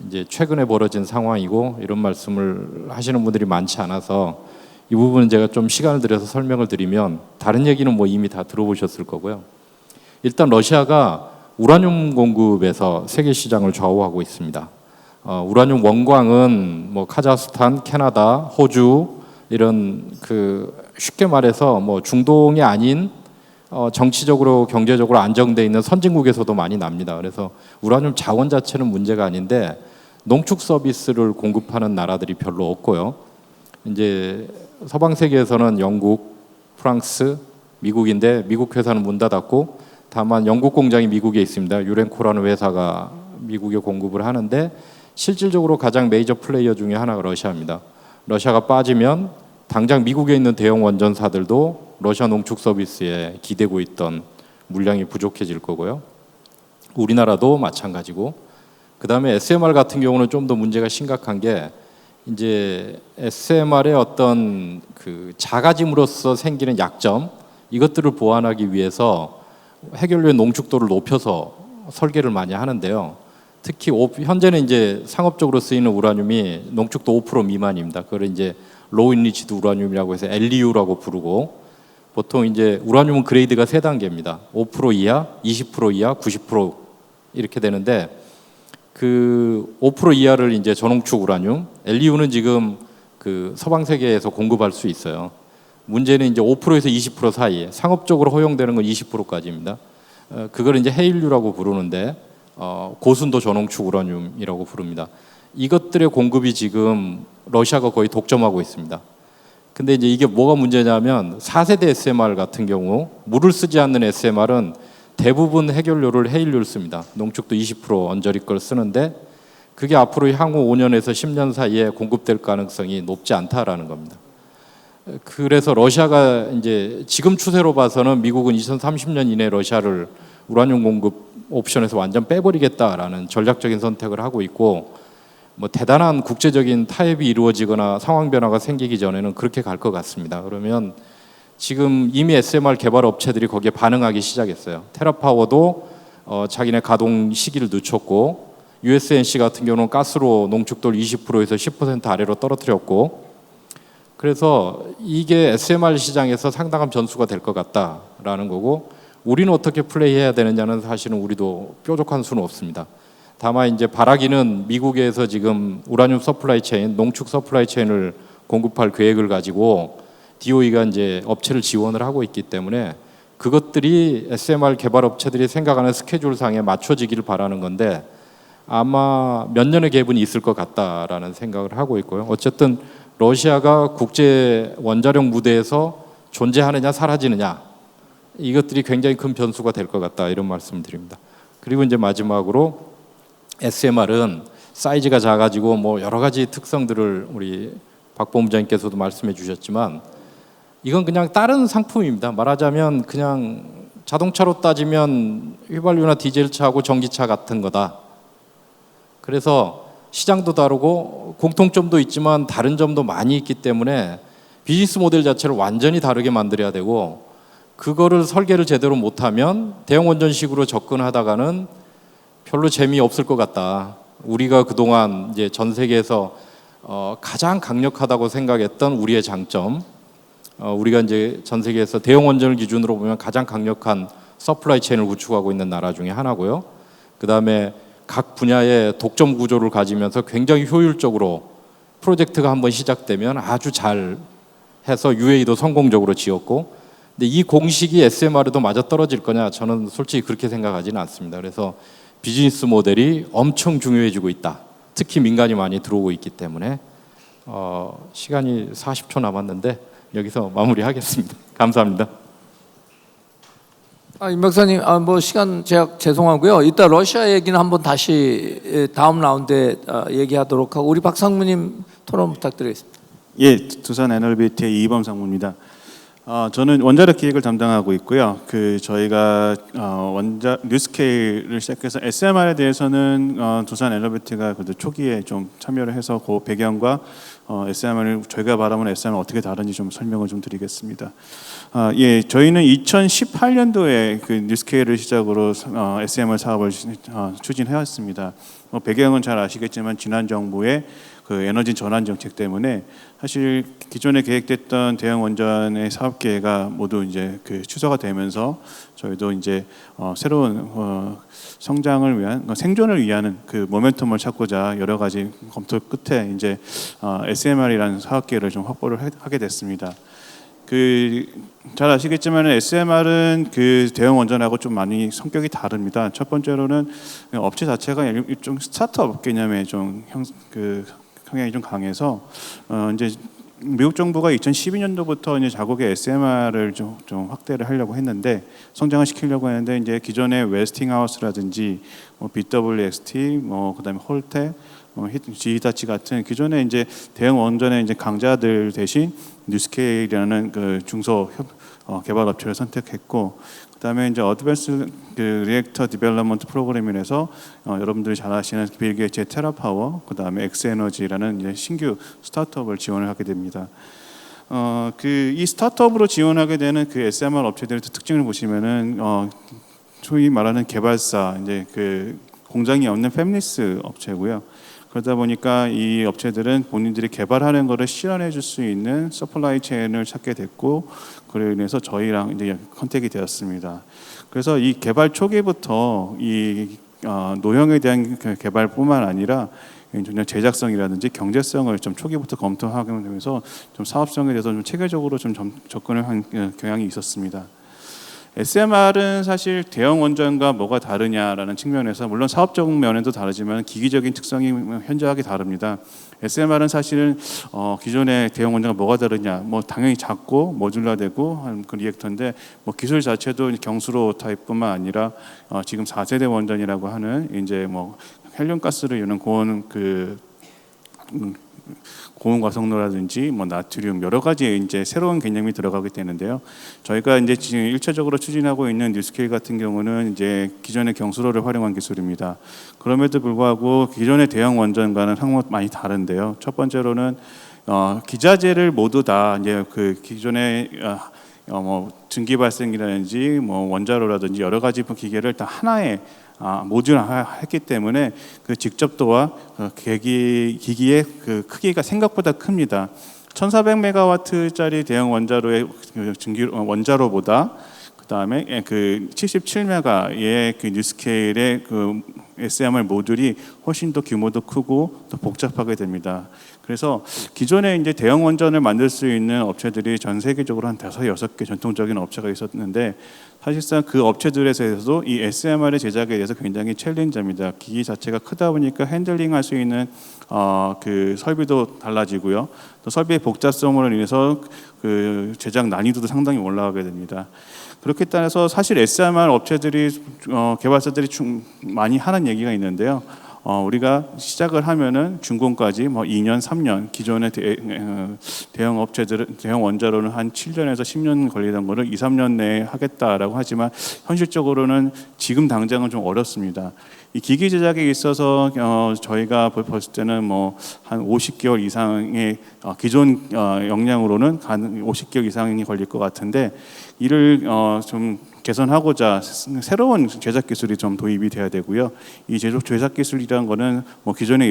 이제 최근에 벌어진 상황이고 이런 말씀을 하시는 분들이 많지 않아서 이 부분은 제가 좀 시간을 들여서 설명을 드리면 다른 얘기는 뭐 이미 다 들어보셨을 거고요. 일단 러시아가 우라늄 공급에서 세계 시장을 좌우하고 있습니다. 우라늄 원광은 뭐 카자흐스탄, 캐나다, 호주 이런 쉽게 말해서 뭐 중동이 아닌 정치적으로 경제적으로 안정돼 있는 선진국에서도 많이 납니다. 그래서 우라늄 자원 자체는 문제가 아닌데 농축 서비스를 공급하는 나라들이 별로 없고요. 이제 서방 세계에서는 영국, 프랑스, 미국인데 미국 회사는 문 닫았고 다만 영국 공장이 미국에 있습니다. 유렌코라는 회사가 미국에 공급을 하는데 실질적으로 가장 메이저 플레이어 중에 하나가 러시아입니다. 러시아가 빠지면 당장 미국에 있는 대형 원전사들도 러시아 농축 서비스에 기대고 있던 물량이 부족해질 거고요. 우리나라도 마찬가지고 그다음에 SMR 같은 경우는 좀 더 문제가 심각한 게 이제 SMR의 어떤 그 작아짐으로써 생기는 약점 이것들을 보완하기 위해서 해결료의 농축도를 높여서 설계를 많이 하는데요. 특히 현재는 이제 상업적으로 쓰이는 우라늄이 농축도 5% 미만입니다. 그걸 이제 로우 인리치드 우라늄이라고 해서 LEU라고 부르고 보통 이제 우라늄은 그레이드가 3단계입니다. 5% 이하, 20% 이하, 90% 이렇게 되는데 그 5% 이하를 이제 저농축 우라늄, LEU는 지금 그 서방 세계에서 공급할 수 있어요. 문제는 이제 5%에서 20% 사이에 상업적으로 허용되는 건 20%까지입니다. 그걸 이제 헤일류라고 부르는데 고순도 저농축 우라늄이라고 부릅니다. 이것들의 공급이 지금 러시아가 거의 독점하고 있습니다. 근데 이제 이게 뭐가 문제냐면 4세대 SMR 같은 경우 물을 쓰지 않는 SMR은 대부분 해결료를 헤일류를 씁니다. 농축도 20% 언저리 걸 쓰는데 그게 앞으로 향후 5년에서 10년 사이에 공급될 가능성이 높지 않다라는 겁니다. 그래서 러시아가 이제 지금 추세로 봐서는 미국은 2030년 이내 러시아를 우라늄 공급 옵션에서 완전 빼버리겠다라는 전략적인 선택을 하고 있고 뭐 대단한 국제적인 타협이 이루어지거나 상황 변화가 생기기 전에는 그렇게 갈 것 같습니다. 그러면 지금 이미 SMR 개발 업체들이 거기에 반응하기 시작했어요. 테라파워도 자기네 가동 시기를 늦췄고 USNC 같은 경우는 가스로 농축도를 20%에서 10% 아래로 떨어뜨렸고 그래서 이게 SMR 시장에서 상당한 변수가 될 것 같다라는 거고 우리는 어떻게 플레이해야 되느냐는 사실은 우리도 뾰족한 수는 없습니다. 다만 이제 바라기는 미국에서 지금 우라늄 서플라이 체인, 농축 서플라이 체인을 공급할 계획을 가지고 DOE가 이제 업체를 지원을 하고 있기 때문에 그것들이 SMR 개발 업체들이 생각하는 스케줄상에 맞춰지기를 바라는 건데 아마 몇 년의 갭은 있을 것 같다라는 생각을 하고 있고요. 어쨌든 러시아가 국제 원자력 무대에서 존재하느냐 사라지느냐 이것들이 굉장히 큰 변수가 될 것 같다 이런 말씀을 드립니다. 그리고 이제 마지막으로 SMR은 사이즈가 작아지고 뭐 여러 가지 특성들을 우리 박 본부장님께서도 말씀해 주셨지만 이건 그냥 다른 상품입니다. 말하자면 그냥 자동차로 따지면 휘발유나 디젤차하고 전기차 같은 거다. 그래서 시장도 다르고 공통점도 있지만 다른 점도 많이 있기 때문에 비즈니스 모델 자체를 완전히 다르게 만들어야 되고 그거를 설계를 제대로 못하면 대형 원전식으로 접근하다가는 별로 재미없을 것 같다. 우리가 그동안 이제 전 세계에서 가장 강력하다고 생각했던 우리의 장점, 우리가 이제 전 세계에서 대형 원전을 기준으로 보면 가장 강력한 서플라이 체인을 구축하고 있는 나라 중에 하나고요. 그 다음에 각 분야의 독점 구조를 가지면서 굉장히 효율적으로 프로젝트가 한번 시작되면 아주 잘 해서 UAE도 성공적으로 지었고 근데 이 공식이 SMR에도 맞아 떨어질 거냐 저는 솔직히 그렇게 생각하지는 않습니다. 그래서 비즈니스 모델이 엄청 중요해지고 있다. 특히 민간이 많이 들어오고 있기 때문에 시간이 40초 남았는데 여기서 마무리하겠습니다. 감사합니다. 임 박사님, 뭐 시간 제약 죄송하고요. 이따 러시아 얘기는 한번 다시 다음 라운드에 얘기하도록 하고 우리 박 상무님 토론 부탁드리겠습니다. 예, 두산 NLBT의 이범 상무입니다. 저는 원자력 기획을 담당하고 있고요. 저희가 뉴스케일을 시작해서 SMR에 대해서는 두산 NLBT가 그래도 초기에 좀 참여를 해서 그 배경과 SMR을 저희가 바라보는 SMR 어떻게 다른지 좀 설명을 좀 드리겠습니다. 예, 저희는 2018년도에 그 뉴스케일을 시작으로 SMR 사업을 추진해왔습니다. 배경은 잘 아시겠지만 지난 정부의 그 에너지 전환 정책 때문에 사실 기존에 계획됐던 대형 원전의 사업 계획가 모두 이제 그 취소가 되면서 저희도 이제 새로운 성장을 위한 생존을 위한 그 모멘텀을 찾고자 여러 가지 검토 끝에 이제 SMR이라는 사업 계획을 좀 확보를 하게 됐습니다. 잘 아시겠지만 SMR은 그 대형 원전하고 좀 많이 성격이 다릅니다. 첫 번째로는 업체 자체가 일종 스타트업 개념의 성향이 좀 강해서 이제 미국 정부가 2012년도부터 이제 자국의 SMR을 좀 확대를 하려고 했는데 성장을 시키려고 했는데 이제 기존의 웨스팅하우스라든지 BWXT 그다음에 홀텍 지히다치 같은 기존의 이제 대형 원전의 이제 강자들 대신 뉴스케일이라는 그 중소 개발 업체를 선택했고 그다음에 이제 어드밴스 리액터 디벨롭먼트 프로그램이라서 여러분들이 잘 아시는 빌 게이츠의 테라파워 그다음에 엑스에너지라는 이제 신규 스타트업을 지원을 하게 됩니다. 이 스타트업으로 지원하게 되는 그 SMR 업체들의 특징을 보시면은 소위 말하는 개발사 이제 그 공장이 없는 팹리스 업체고요. 그러다 보니까 이 업체들은 본인들이 개발하는 것을 실현해 줄 수 있는 서플라이 체인을 찾게 됐고 그로 인해서 저희랑 이제 컨택이 되었습니다. 그래서 이 개발 초기부터 이 노형에 대한 개발뿐만 아니라 제작성이라든지 경제성을 좀 초기부터 검토하게 되면서 좀 사업성에 대해서 좀 체계적으로 좀 접근을 한 경향이 있었습니다. SMR은 사실 대형 원전과 뭐가 다르냐라는 측면에서 물론 사업적 면에도 다르지만 기기적인 특성이 현저하게 다릅니다. SMR은 사실은 기존의 대형 원전과 뭐가 다르냐, 당연히 작고 모듈라되고 한 그 리액터인데 기술 자체도 경수로 타입뿐만 아니라 지금 4세대 원전이라고 하는 이제 헬륨 가스를 이루는 고온 과속로라든지 나트륨 여러 가지 이제 새로운 개념이 들어가게 되는데요. 저희가 이제 지금 일차적으로 추진하고 있는 뉴스케일 같은 경우는 이제 기존의 경수로를 활용한 기술입니다. 그럼에도 불구하고 기존의 대형 원전과는 상호 많이 다른데요. 첫 번째로는 기자재를 모두 다 이제 그 기존의 증기 발생이라든지 원자로라든지 여러 가지 기계를 다 하나의 모듈화했기 때문에 그 직접도와 기기의 그 크기가 생각보다 큽니다. 1,400메가와트짜리 대형 원자로의 원자로보다 그다음에 그 77메가의 그 뉴스케일의 그 SMR 모듈이 훨씬 더 규모도 크고 더 복잡하게 됩니다. 그래서 기존에 이제 대형 원전을 만들 수 있는 업체들이 전 세계적으로 한 5, 6개 전통적인 업체가 있었는데 사실상 그 업체들에서도 이 SMR의 제작에 대해서 굉장히 챌린저입니다. 기기 자체가 크다 보니까 핸들링할 수 있는 그 설비도 달라지고요. 또 설비의 복잡성으로 인해서 그 제작 난이도도 상당히 올라가게 됩니다. 그렇게 따라서 사실 SMR 업체들이 개발사들이 많이 하는 얘기가 있는데요. 우리가 시작을 하면은 준공까지 2년, 3년 기존의 대형 업체들은 대형 원자로는 한 7년에서 10년 걸리던 거를 2, 3년 내에 하겠다라고 하지만 현실적으로는 지금 당장은 좀 어렵습니다. 이 기기 제작에 있어서 저희가 봤을 때는 한 50개월 이상의 기존 역량으로는 50개월 이상이 걸릴 것 같은데 이를 좀 개선하고자 새로운 제작 기술이 좀 도입이 돼야 되고요. 이 제작 기술이라는 거는 기존에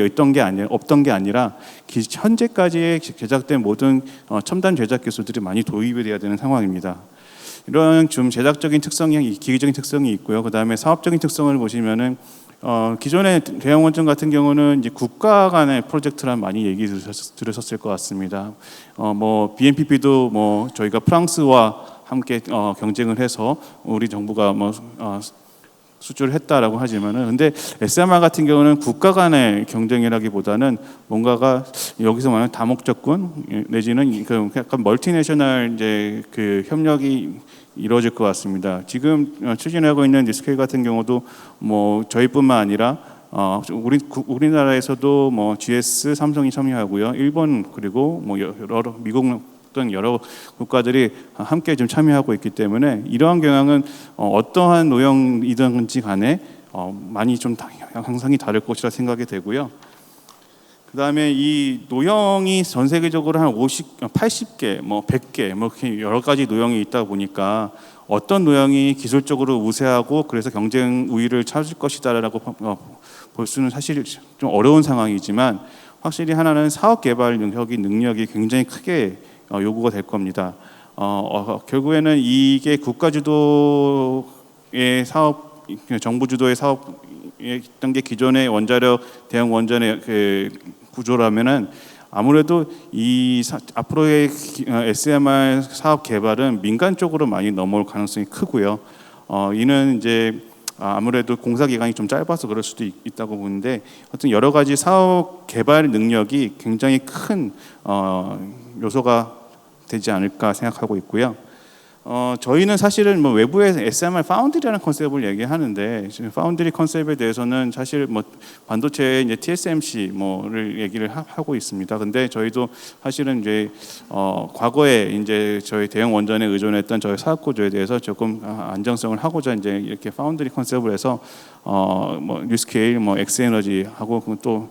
없던 게 아니라 현재까지 제작된 모든 첨단 제작 기술들이 많이 도입이 돼야 되는 상황입니다. 이런 좀 제작적인 특성이 기기적인 특성이 있고요. 그다음에 사업적인 특성을 보시면은 기존의 대형 원전 같은 경우는 이제 국가 간의 프로젝트란 많이 얘기 들으셨을 것 같습니다. BNPP도 저희가 프랑스와 함께 경쟁을 해서 우리 정부가 수주를 했다라고 하지만은 근데 SMR 같은 경우는 국가 간의 경쟁이라기보다는 뭔가가 여기서 말하는 다목적군 내지는 그 약간 멀티내셔널 이제 그 협력이 이루어질 것 같습니다. 지금 추진하고 있는 뉴스케일 같은 경우도 저희뿐만 아니라 우리나라에서도 GS, 삼성이 참여하고요. 일본 그리고 여러 미국 등 여러 국가들이 함께 좀 참여하고 있기 때문에 이러한 경향은 어떠한 노형이든지 간에 많이 좀 형상이 다를 것이라 생각이 되고요. 그다음에 이 노형이 전 세계적으로 한 80개, 100개 이렇게 여러 가지 노형이 있다 보니까 어떤 노형이 기술적으로 우세하고 그래서 경쟁 우위를 찾을 것이다라고 볼 수는 사실 좀 어려운 상황이지만 확실히 하나는 사업 개발 능력이 굉장히 크게 요구가 될 겁니다. 결국에는 이게 국가 주도의 사업, 정부 주도의 사업에 있던 게 기존의 원자력 대형 원전의 그 구조라면은 아무래도 앞으로의 SMR 사업 개발은 민간 쪽으로 많이 넘어올 가능성이 크고요. 이는 이제 아무래도 공사 기간이 좀 짧아서 그럴 수도 있다고 보는데, 하여튼 여러 가지 사업 개발 능력이 굉장히 큰 요소가 되지 않을까 생각하고 있고요. 저희는 사실은 뭐 외부에서 SMR 파운드리라는 컨셉을 얘기하는데, 지금 파운드리 컨셉에 대해서는 사실 뭐 반도체 이제 TSMC 뭐를 얘기를 하고 있습니다. 근데 저희도 사실은 이제 과거에 이제 저희 대형 원전에 의존했던 저희 사업 구조에 대해서 조금 안정성을 하고자 이제 이렇게 파운드리 컨셉을 해서 뭐 뉴스케일, 뭐 엑스에너지 하고 또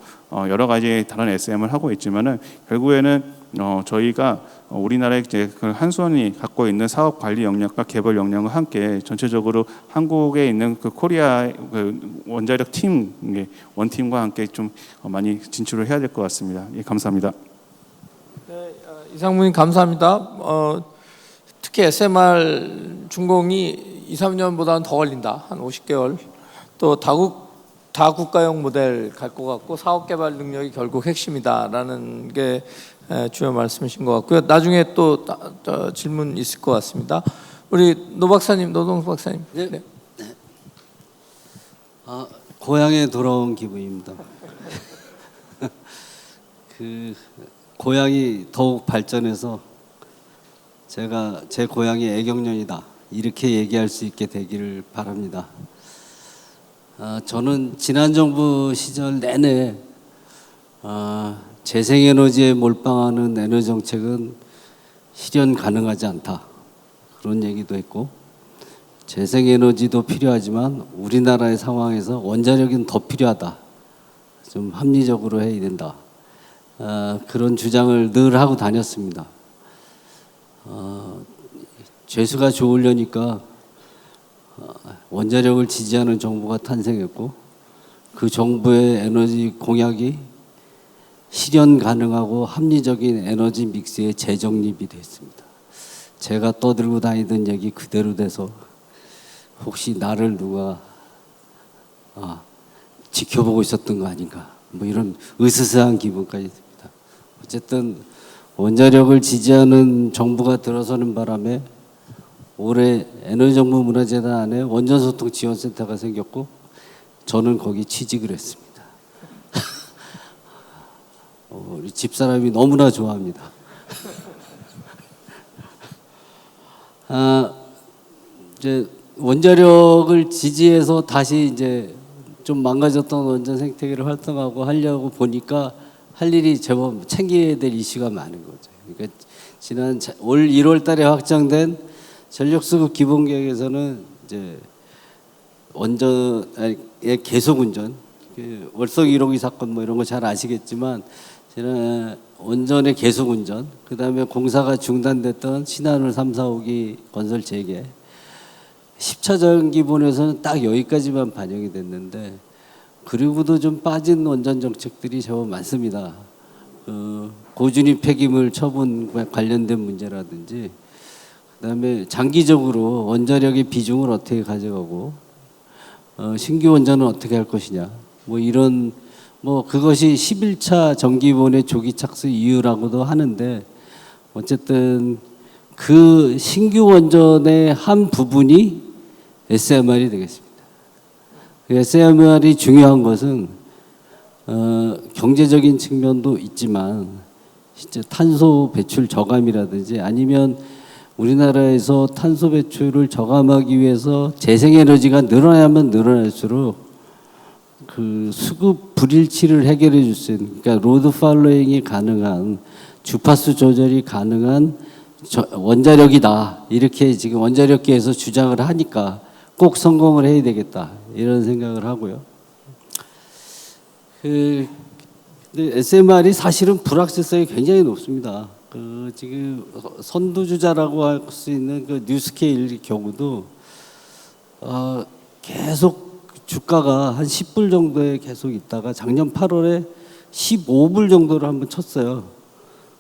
여러 가지 다른 SM을 하고 있지만은 결국에는 저희가 우리나라의 이제 그 한수원이 갖고 있는 사업 관리 역량과 개발 역량과 함께 전체적으로 한국에 있는 그 코리아 그 원자력 팀 원팀과 함께 좀 많이 진출을 해야 될 것 같습니다. 예, 감사합니다. 네, 이상무님 감사합니다. 특히 SMR 준공이 2, 3년보다는 더 걸린다. 한 50개월. 또 다국가형 모델 갈 것 같고 사업 개발 능력이 결국 핵심이다라는 게 주요 말씀이신 것 같고요. 나중에 또 질문 있을 것 같습니다. 우리 노동수 박사님. 네. 고향에 돌아온 기분입니다. 그 고향이 더욱 발전해서 제가 제 고향이 애경년이다 이렇게 얘기할 수 있게 되기를 바랍니다. 저는 지난 정부 시절 내내 재생에너지에 몰빵하는 에너지 정책은 실현 가능하지 않다 그런 얘기도 했고, 재생에너지도 필요하지만 우리나라의 상황에서 원자력은 더 필요하다, 좀 합리적으로 해야 된다, 그런 주장을 늘 하고 다녔습니다. 죄수가 좋으려니까 원자력을 지지하는 정부가 탄생했고, 그 정부의 에너지 공약이 실현 가능하고 합리적인 에너지 믹스의 재정립이 됐습니다. 제가 떠들고 다니던 얘기 그대로 돼서 혹시 나를 누가 지켜보고 있었던 거 아닌가, 뭐 이런 으스스한 기분까지 듭니다. 어쨌든 원자력을 지지하는 정부가 들어서는 바람에 올해 에너지정보문화재단 안에 원전소통지원센터가 생겼고 저는 거기 취직을 했습니다. 우리 집사람이 너무나 좋아합니다. 이제 원자력을 지지해서 다시 이제 좀 망가졌던 원전 생태계를 활성화하고 하려고 보니까 할 일이 제법 챙겨야 될 이슈가 많은 거죠. 그러니까 지난 올 1월달에 확정된 전력수급 기본계획에서는 이제 원전의 계속 운전, 월성 1호기 사건 뭐 이런 거 잘 아시겠지만, 원전의 계속 운전, 그 다음에 공사가 중단됐던 신한울 3, 4호기 건설 재개, 10차 전기본에서는 딱 여기까지만 반영이 됐는데, 그리고도 좀 빠진 원전 정책들이 제법 많습니다. 고준위 폐기물 처분 관련된 문제라든지, 그다음에 장기적으로 원자력의 비중을 어떻게 가져가고 신규 원전은 어떻게 할 것이냐, 뭐 이런 그것이 11차 정기본의 조기 착수 이유라고도 하는데, 어쨌든 그 신규 원전의 한 부분이 SMR이 되겠습니다. SMR이 중요한 것은 경제적인 측면도 있지만 진짜 탄소 배출 저감이라든지, 아니면 우리나라에서 탄소 배출을 저감하기 위해서 재생에너지가 늘어나면 늘어날수록 그 수급 불일치를 해결해 줄 수 있는, 그러니까 로드 팔로잉이 가능한, 주파수 조절이 가능한 원자력이다, 이렇게 지금 원자력계에서 주장을 하니까 꼭 성공을 해야 되겠다 이런 생각을 하고요. 근데 SMR이 사실은 불확실성이 굉장히 높습니다. 지금 선두주자라고 할 수 있는 그 뉴스케일 경우도 계속 주가가 한 10불 정도에 계속 있다가 작년 8월에 15불 정도를 한번 쳤어요.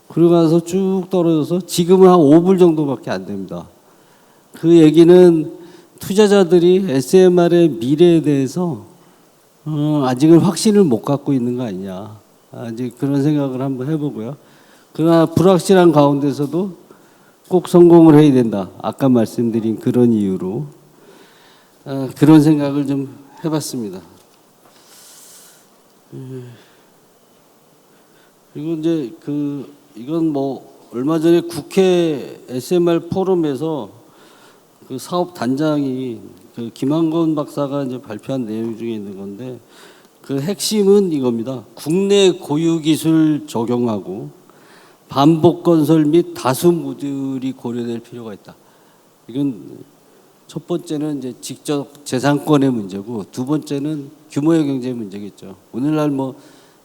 그러고 나서 쭉 떨어져서 지금은 한 5불 정도밖에 안 됩니다. 그 얘기는 투자자들이 SMR의 미래에 대해서 아직은 확신을 못 갖고 있는 거 아니냐. 이제 그런 생각을 한번 해보고요. 그러나 불확실한 가운데서도 꼭 성공을 해야 된다. 아까 말씀드린 그런 이유로 그런 생각을 좀 해봤습니다. 그리고 이제 이건 뭐 얼마 전에 국회 SMR 포럼에서 그 사업 단장이 그 김한건 박사가 이제 발표한 내용 중에 있는 건데 그 핵심은 이겁니다. 국내 고유 기술 적용하고 반복 건설 및 다수 모듈이 고려될 필요가 있다. 이건 첫 번째는 이제 직접 재산권의 문제고 두 번째는 규모의 경제 문제겠죠. 오늘날 뭐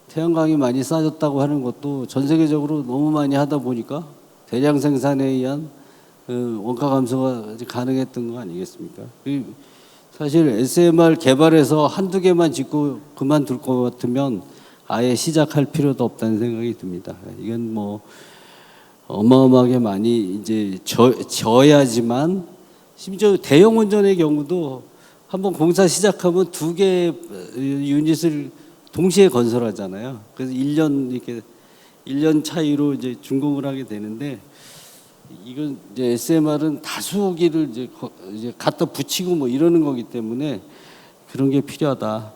태양광이 많이 싸졌다고 하는 것도 전 세계적으로 너무 많이 하다 보니까 대량 생산에 의한 원가 감소가 가능했던 거 아니겠습니까? 사실 SMR 개발해서 한두 개만 짓고 그만둘 것 같으면 아예 시작할 필요도 없다는 생각이 듭니다. 이건 뭐 어마어마하게 많이 이제 져야지만 심지어 대형 원전의 경우도 한번 공사 시작하면 두 개 유닛을 동시에 건설하잖아요. 그래서 1년 차이로 이제 준공을 하게 되는데 이건 이제 SMR은 다수기를 이제 갖다 붙이고 뭐 이러는 거기 때문에 그런 게 필요하다.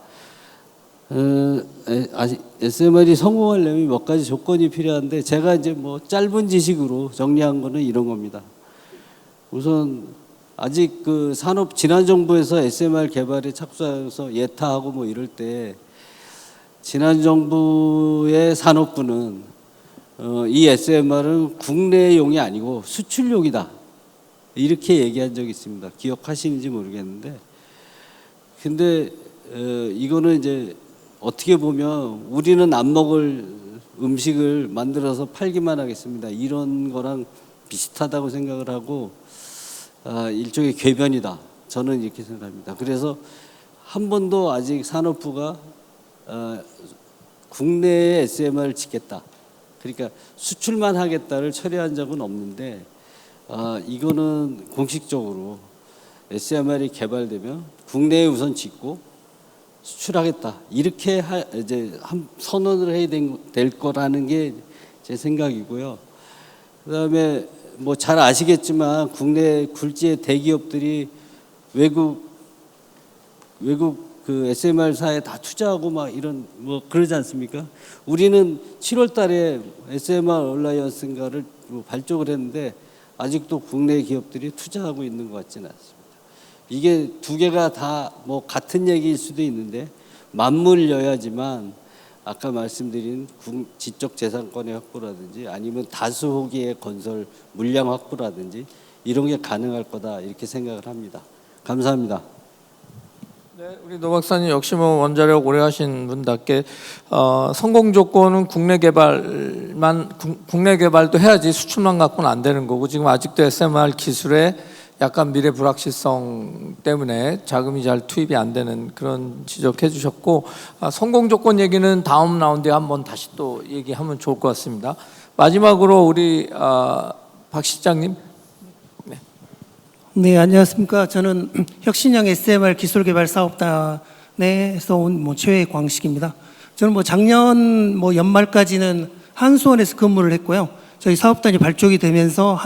SMR이 성공하려면 몇 가지 조건이 필요한데 제가 이제 뭐 짧은 지식으로 정리한 거는 이런 겁니다. 우선 아직 그 지난 정부에서 SMR 개발에 착수해서 예타하고 뭐 이럴 때 지난 정부의 산업부는 이 SMR은 국내용이 아니고 수출용이다 이렇게 얘기한 적이 있습니다. 기억하시는지 모르겠는데 근데 이거는 이제 어떻게 보면 우리는 안 먹을 음식을 만들어서 팔기만 하겠습니다. 이런 거랑 비슷하다고 생각을 하고 일종의 궤변이다. 저는 이렇게 생각합니다. 그래서 한 번도 아직 산업부가 국내에 SMR을 짓겠다. 그러니까 수출만 하겠다를 처리한 적은 없는데 이거는 공식적으로 SMR이 개발되면 국내에 우선 짓고 수출하겠다 이렇게 이제 선언을 해야 될 거라는 게 제 생각이고요. 그다음에 뭐 잘 아시겠지만 국내 굴지의 대기업들이 외국 그 SMR사에 다 투자하고 막 이런 뭐 그러지 않습니까? 우리는 7월달에 SMR 얼라이언스인가를 발족을 했는데 아직도 국내 기업들이 투자하고 있는 것 같지는 않습니다. 이게 두 개가 다 뭐 같은 얘기일 수도 있는데 맞물려야지만 아까 말씀드린 지적 재산권의 확보라든지 아니면 다수 호기의 건설 물량 확보라든지 이런 게 가능할 거다 이렇게 생각을 합니다. 감사합니다. 네, 우리 노 박사님 역시 뭐 원자력 오래 하신 분답게 성공 조건은 국내 개발도 해야지 수출만 갖고는 안 되는 거고 지금 아직도 SMR 기술에 약간 미래 불확실성 때문에 자금이 잘 투입이 안 되는 그런 지적해 주셨고 성공 조건 얘기는 다음 라운드에 한번 다시 또 얘기하면 좋을 것 같습니다. 마지막으로 우리 박 실장님. 네, 안녕하십니까. 저는 혁신형 SMR 기술개발사업단에서 온 최광식입니다. 저는 작년 연말까지는 한수원에서 근무를 했고요. 저희 사업단이 발족이 되면서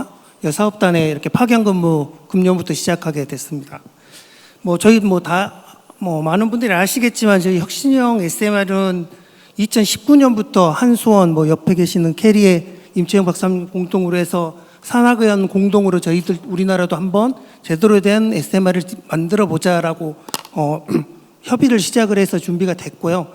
사업단에 이렇게 파견 근무 금년부터 시작하게 됐습니다. 저희 많은 분들이 아시겠지만 저희 혁신형 SMR은 2019년부터 한수원 옆에 계시는 캐리의 임채영 박사님 공동으로 해서 산학의원 공동으로 저희들 우리나라도 한번 제대로 된 SMR을 만들어 보자라고 협의를 시작을 해서 준비가 됐고요.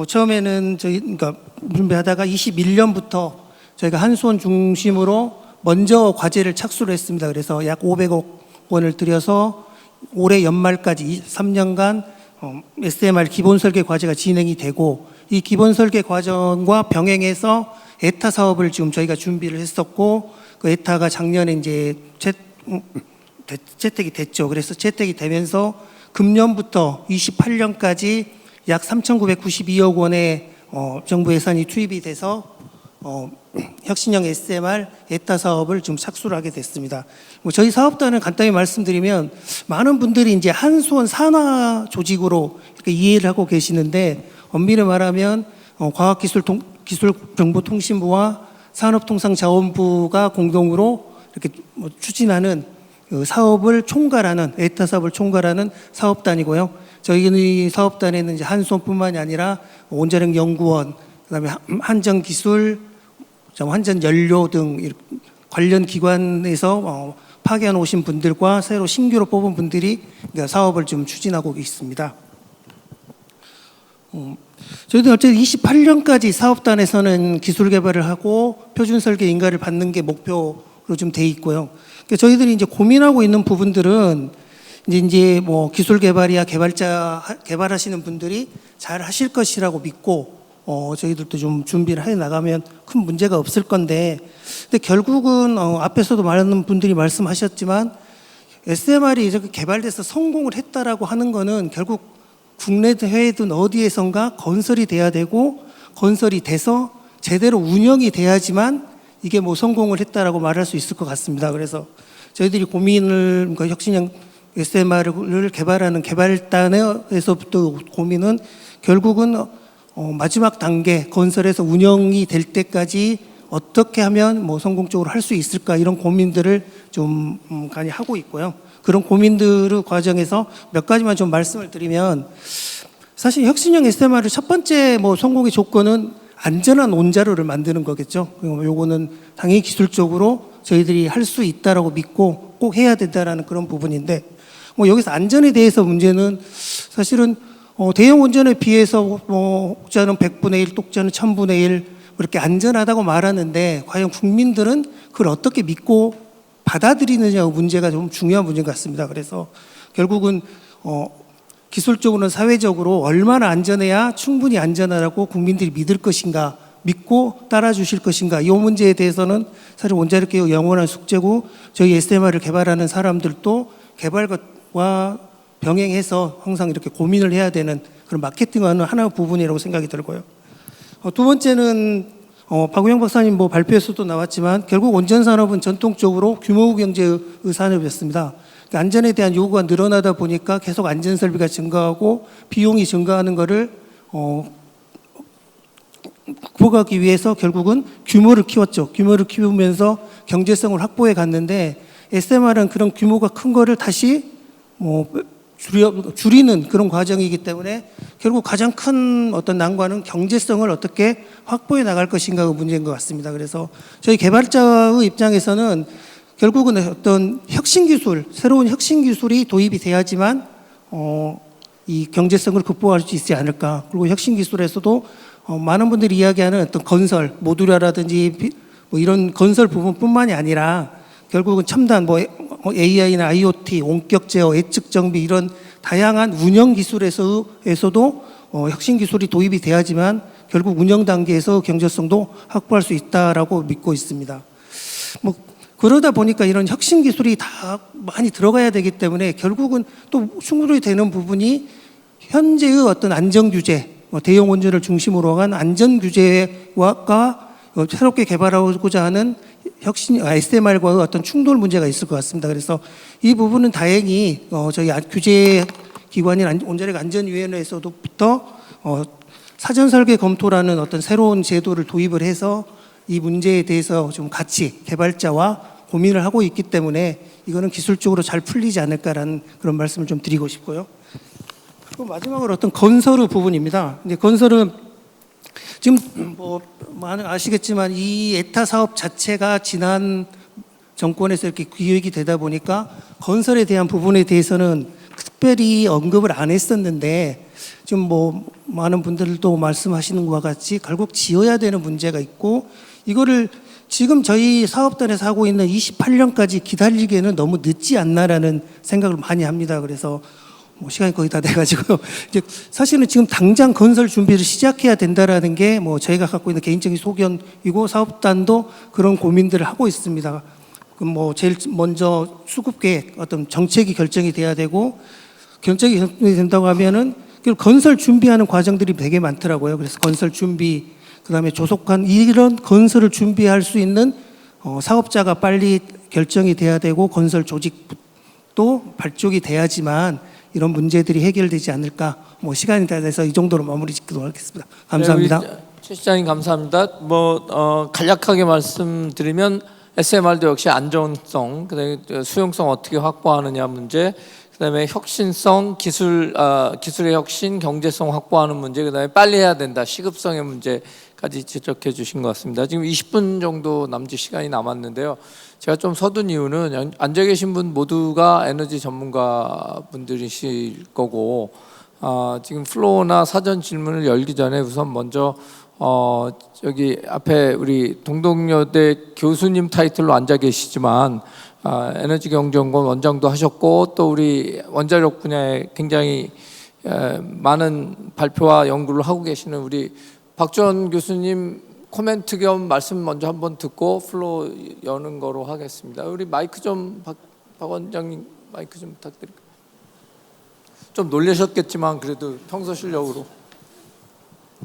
처음에는 그러니까 준비하다가 21년부터 저희가 한수원 중심으로 먼저 과제를 착수를 했습니다. 그래서 약 500억 원을 들여서 올해 연말까지 3년간 SMR 기본 설계 과제가 진행이 되고 이 기본 설계 과정과 병행해서 에타 사업을 지금 저희가 준비를 했었고 그 에타가 작년에 이제 채택이 됐죠. 그래서 채택이 되면서 금년부터 28년까지 약 3,992억 원의 정부 예산이 투입이 돼서 혁신형 SMR 에타 사업을 좀 착수를 하게 됐습니다. 저희 사업단은 간단히 말씀드리면 많은 분들이 이제 한수원 산하 조직으로 이렇게 이해를 하고 계시는데 엄밀히 말하면 과학기술 기술정보통신부와 산업통상자원부가 공동으로 이렇게 뭐 추진하는 그 사업을 총괄하는 에타 사업을 총괄하는 사업단이고요. 저희 사업단에는 이제 한수원뿐만이 아니라 원자력연구원, 그다음에 한전기술, 한전연료 등 관련 기관에서 파견 오신 분들과 새로 신규로 뽑은 분들이 사업을 좀 추진하고 있습니다. 저희도 어쨌든 28년까지 사업단에서는 기술 개발을 하고 표준 설계 인가를 받는 게 목표로 좀 돼 있고요. 그러니까 저희들이 이제 고민하고 있는 부분들은 이제 뭐 기술 개발이야 개발하시는 분들이 잘 하실 것이라고 믿고 저희들도 좀 준비를 해 나가면 큰 문제가 없을 건데, 근데 결국은 앞에서도 많은 분들이 말씀하셨지만 SMR이 이렇게 개발돼서 성공을 했다라고 하는 거는 결국 국내 해외든 어디에선가 건설이 돼야 되고, 건설이 돼서 제대로 운영이 돼야지만 이게 뭐 성공을 했다라고 말할 수 있을 것 같습니다. 그래서 저희들이 고민을, 그러니까 혁신형 SMR을 개발하는 개발단에서부터 고민은 결국은 마지막 단계 건설에서 운영이 될 때까지 어떻게 하면 뭐 성공적으로 할 수 있을까, 이런 고민들을 좀 많이 하고 있고요. 그런 고민들 과정에서 몇 가지만 좀 말씀을 드리면, 사실 혁신형 SMR의 첫 번째 뭐 성공의 조건은 안전한 원자로를 만드는 거겠죠. 요거는 당연히 기술적으로 저희들이 할 수 있다라고 믿고 꼭 해야 된다라는 그런 부분인데, 뭐 여기서 안전에 대해서 문제는 사실은 대형 원전에 비해서 뭐 혹자는 100분의 1, 똑자는 1000분의 1 이렇게 안전하다고 말하는데, 과연 국민들은 그걸 어떻게 믿고 받아들이느냐 문제가 좀 중요한 문제 같습니다. 그래서 결국은 기술적으로는 사회적으로 얼마나 안전해야 충분히 안전하다고 국민들이 믿을 것인가, 믿고 따라주실 것인가, 이 문제에 대해서는 사실 원자력개혁 영원한 숙제고, 저희 SMR을 개발하는 사람들도 개발과 병행해서 항상 이렇게 고민을 해야 되는 그런 마케팅하는 하나의 부분이라고 생각이 들고요. 두 번째는 박우영 박사님 뭐 발표에서도 나왔지만 결국 원전 산업은 전통적으로 규모 경제의 산업이었습니다. 그러니까 안전에 대한 요구가 늘어나다 보니까 계속 안전 설비가 증가하고 비용이 증가하는 것을 극복하기 위해서 결국은 규모를 키웠죠. 규모를 키우면서 경제성을 확보해 갔는데, SMR은 그런 규모가 큰 거를 다시 줄이는 그런 과정이기 때문에 결국 가장 큰 어떤 난관은 경제성을 어떻게 확보해 나갈 것인가가 문제인 것 같습니다. 그래서 저희 개발자의 입장에서는 결국은 어떤 혁신 기술, 새로운 혁신 기술이 도입이 돼야지만 이 경제성을 극복할 수 있지 않을까. 그리고 혁신 기술에서도 많은 분들이 이야기하는 어떤 건설, 모듈화라든지 뭐 이런 건설 부분뿐만이 아니라 결국은 첨단 AI나 IoT, 원격 제어, 예측 정비 이런 다양한 운영 기술에서도 혁신 기술이 도입이 돼야지만 결국 운영 단계에서 경제성도 확보할 수 있다라고 믿고 있습니다. 뭐 그러다 보니까 이런 혁신 기술이 다 많이 들어가야 되기 때문에 결국은 또 충분히 되는 부분이 현재의 어떤 안전 규제, 대형 원전을 중심으로 한 안전 규제와 새롭게 개발하고자 하는 혁신 SMR과의 어떤 충돌 문제가 있을 것 같습니다. 그래서 이 부분은 다행히 저희 규제 기관인 원자력 안전위원회에서부터 사전 설계 검토라는 어떤 새로운 제도를 도입을 해서 이 문제에 대해서 좀 같이 개발자와 고민을 하고 있기 때문에 이거는 기술적으로 잘 풀리지 않을까라는 그런 말씀을 좀 드리고 싶고요. 그리고 마지막으로 어떤 건설의 부분입니다. 이제 건설은 지금 뭐 많은 아시겠지만 이 에타 사업 자체가 지난 정권에서 이렇게 기획이 되다 보니까 건설에 대한 부분에 대해서는 특별히 언급을 안 했었는데, 지금 뭐 많은 분들도 말씀하시는 것과 같이 결국 지어야 되는 문제가 있고, 이거를 지금 저희 사업단에서 하고 있는 28년까지 기다리기에는 너무 늦지 않나라는 생각을 많이 합니다. 그래서 뭐 시간이 거의 다 돼가지고 이제 사실은 지금 당장 건설 준비를 시작해야 된다라는 게 뭐 저희가 갖고 있는 개인적인 소견이고, 사업단도 그런 고민들을 하고 있습니다. 그럼 뭐 제일 먼저 수급 계획, 어떤 정책이 결정이 돼야 되고, 결정이 된다고 하면은 건설 준비하는 과정들이 되게 많더라고요. 그래서 건설 준비, 그다음에 조속한 이런 건설을 준비할 수 있는 사업자가 빨리 결정이 돼야 되고, 건설 조직도 발족이 돼야지만 이런 문제들이 해결되지 않을까. 뭐 시간이 다 돼서 이 정도로 마무리 짓도록 하겠습니다. 감사합니다. 네, 최 시장님 감사합니다. 간략하게 말씀드리면 SMR도 역시 안전성, 그다음에 수용성 어떻게 확보하느냐 문제, 그다음에 혁신성, 기술의 혁신, 경제성 확보하는 문제, 그다음에 빨리 해야 된다, 시급성의 문제까지 지적해 주신 것 같습니다. 지금 20분 정도 남짓 시간이 남았는데요. 제가 좀 서둔 이유는 앉아 계신 분 모두가 에너지 전문가 분들이실 거고, 지금 플로어나 사전 질문을 열기 전에 우선 먼저 저기 앞에 우리 동덕여대 교수님 타이틀로 앉아 계시지만 에너지경제연구원 원장도 하셨고 또 우리 원자력 분야에 굉장히 많은 발표와 연구를 하고 계시는 우리 박주원 교수님 코멘트 겸 말씀 먼저 한번 듣고 플로어 여는 거로 하겠습니다. 우리 마이크 좀 박 원장님 마이크 좀 부탁드릴게요. 좀 놀라셨겠지만 그래도 평소 실력으로.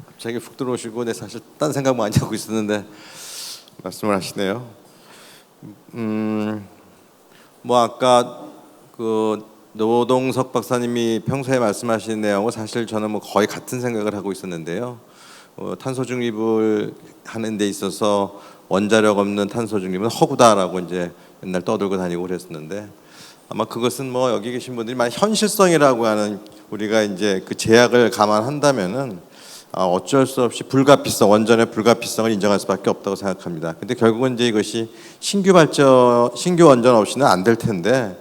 갑자기 훅 들어오시고 내 사실 딴 생각 많이 하고 있었는데 말씀을 하시네요. 아까 그 노동석 박사님이 평소에 말씀하신 내용은 사실 저는 거의 같은 생각을 하고 있었는데요. 탄소 중립을 하는 데 있어서 원자력 없는 탄소 중립은 허구다라고 이제 맨날 떠들고 다니고 그랬었는데 아마 그것은 여기 계신 분들이 만약 현실성이라고 하는 우리가 이제 그 제약을 감안한다면은 어쩔 수 없이 원전의 불가피성을 인정할 수밖에 없다고 생각합니다. 근데 결국은 이제 이것이 신규 원전 없이는 안 될 텐데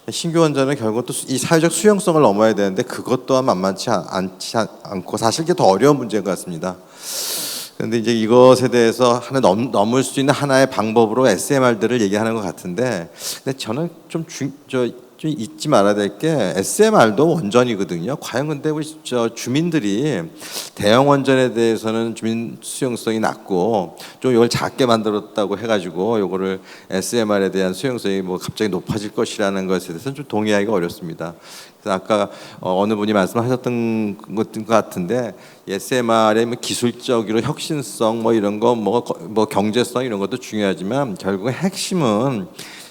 신규 원전은 결국 또 이 사회적 수용성을 넘어야 되는데 그것 또한 만만치 않고 사실 이게 더 어려운 문제인 것 같습니다. 그런데 이제 이것에 대해서 넘을 수 있는 하나의 방법으로 SMR들을 얘기하는 것 같은데, 근데 저는 좀 잊지 말아야 될 게 SMR도 원전이거든요. 과연 근데 우리 주민들이 대형 원전에 대해서는 주민 수용성이 낮고 좀 이걸 작게 만들었다고 해가지고 이거를 SMR에 대한 수용성이 갑자기 높아질 것이라는 것에 대해서는 좀 동의하기가 어렵습니다. 그래서 아까 어느 분이 말씀하셨던 것 같은데 SMR의 기술적으로 혁신성 이런 거 경제성 이런 것도 중요하지만 결국 핵심은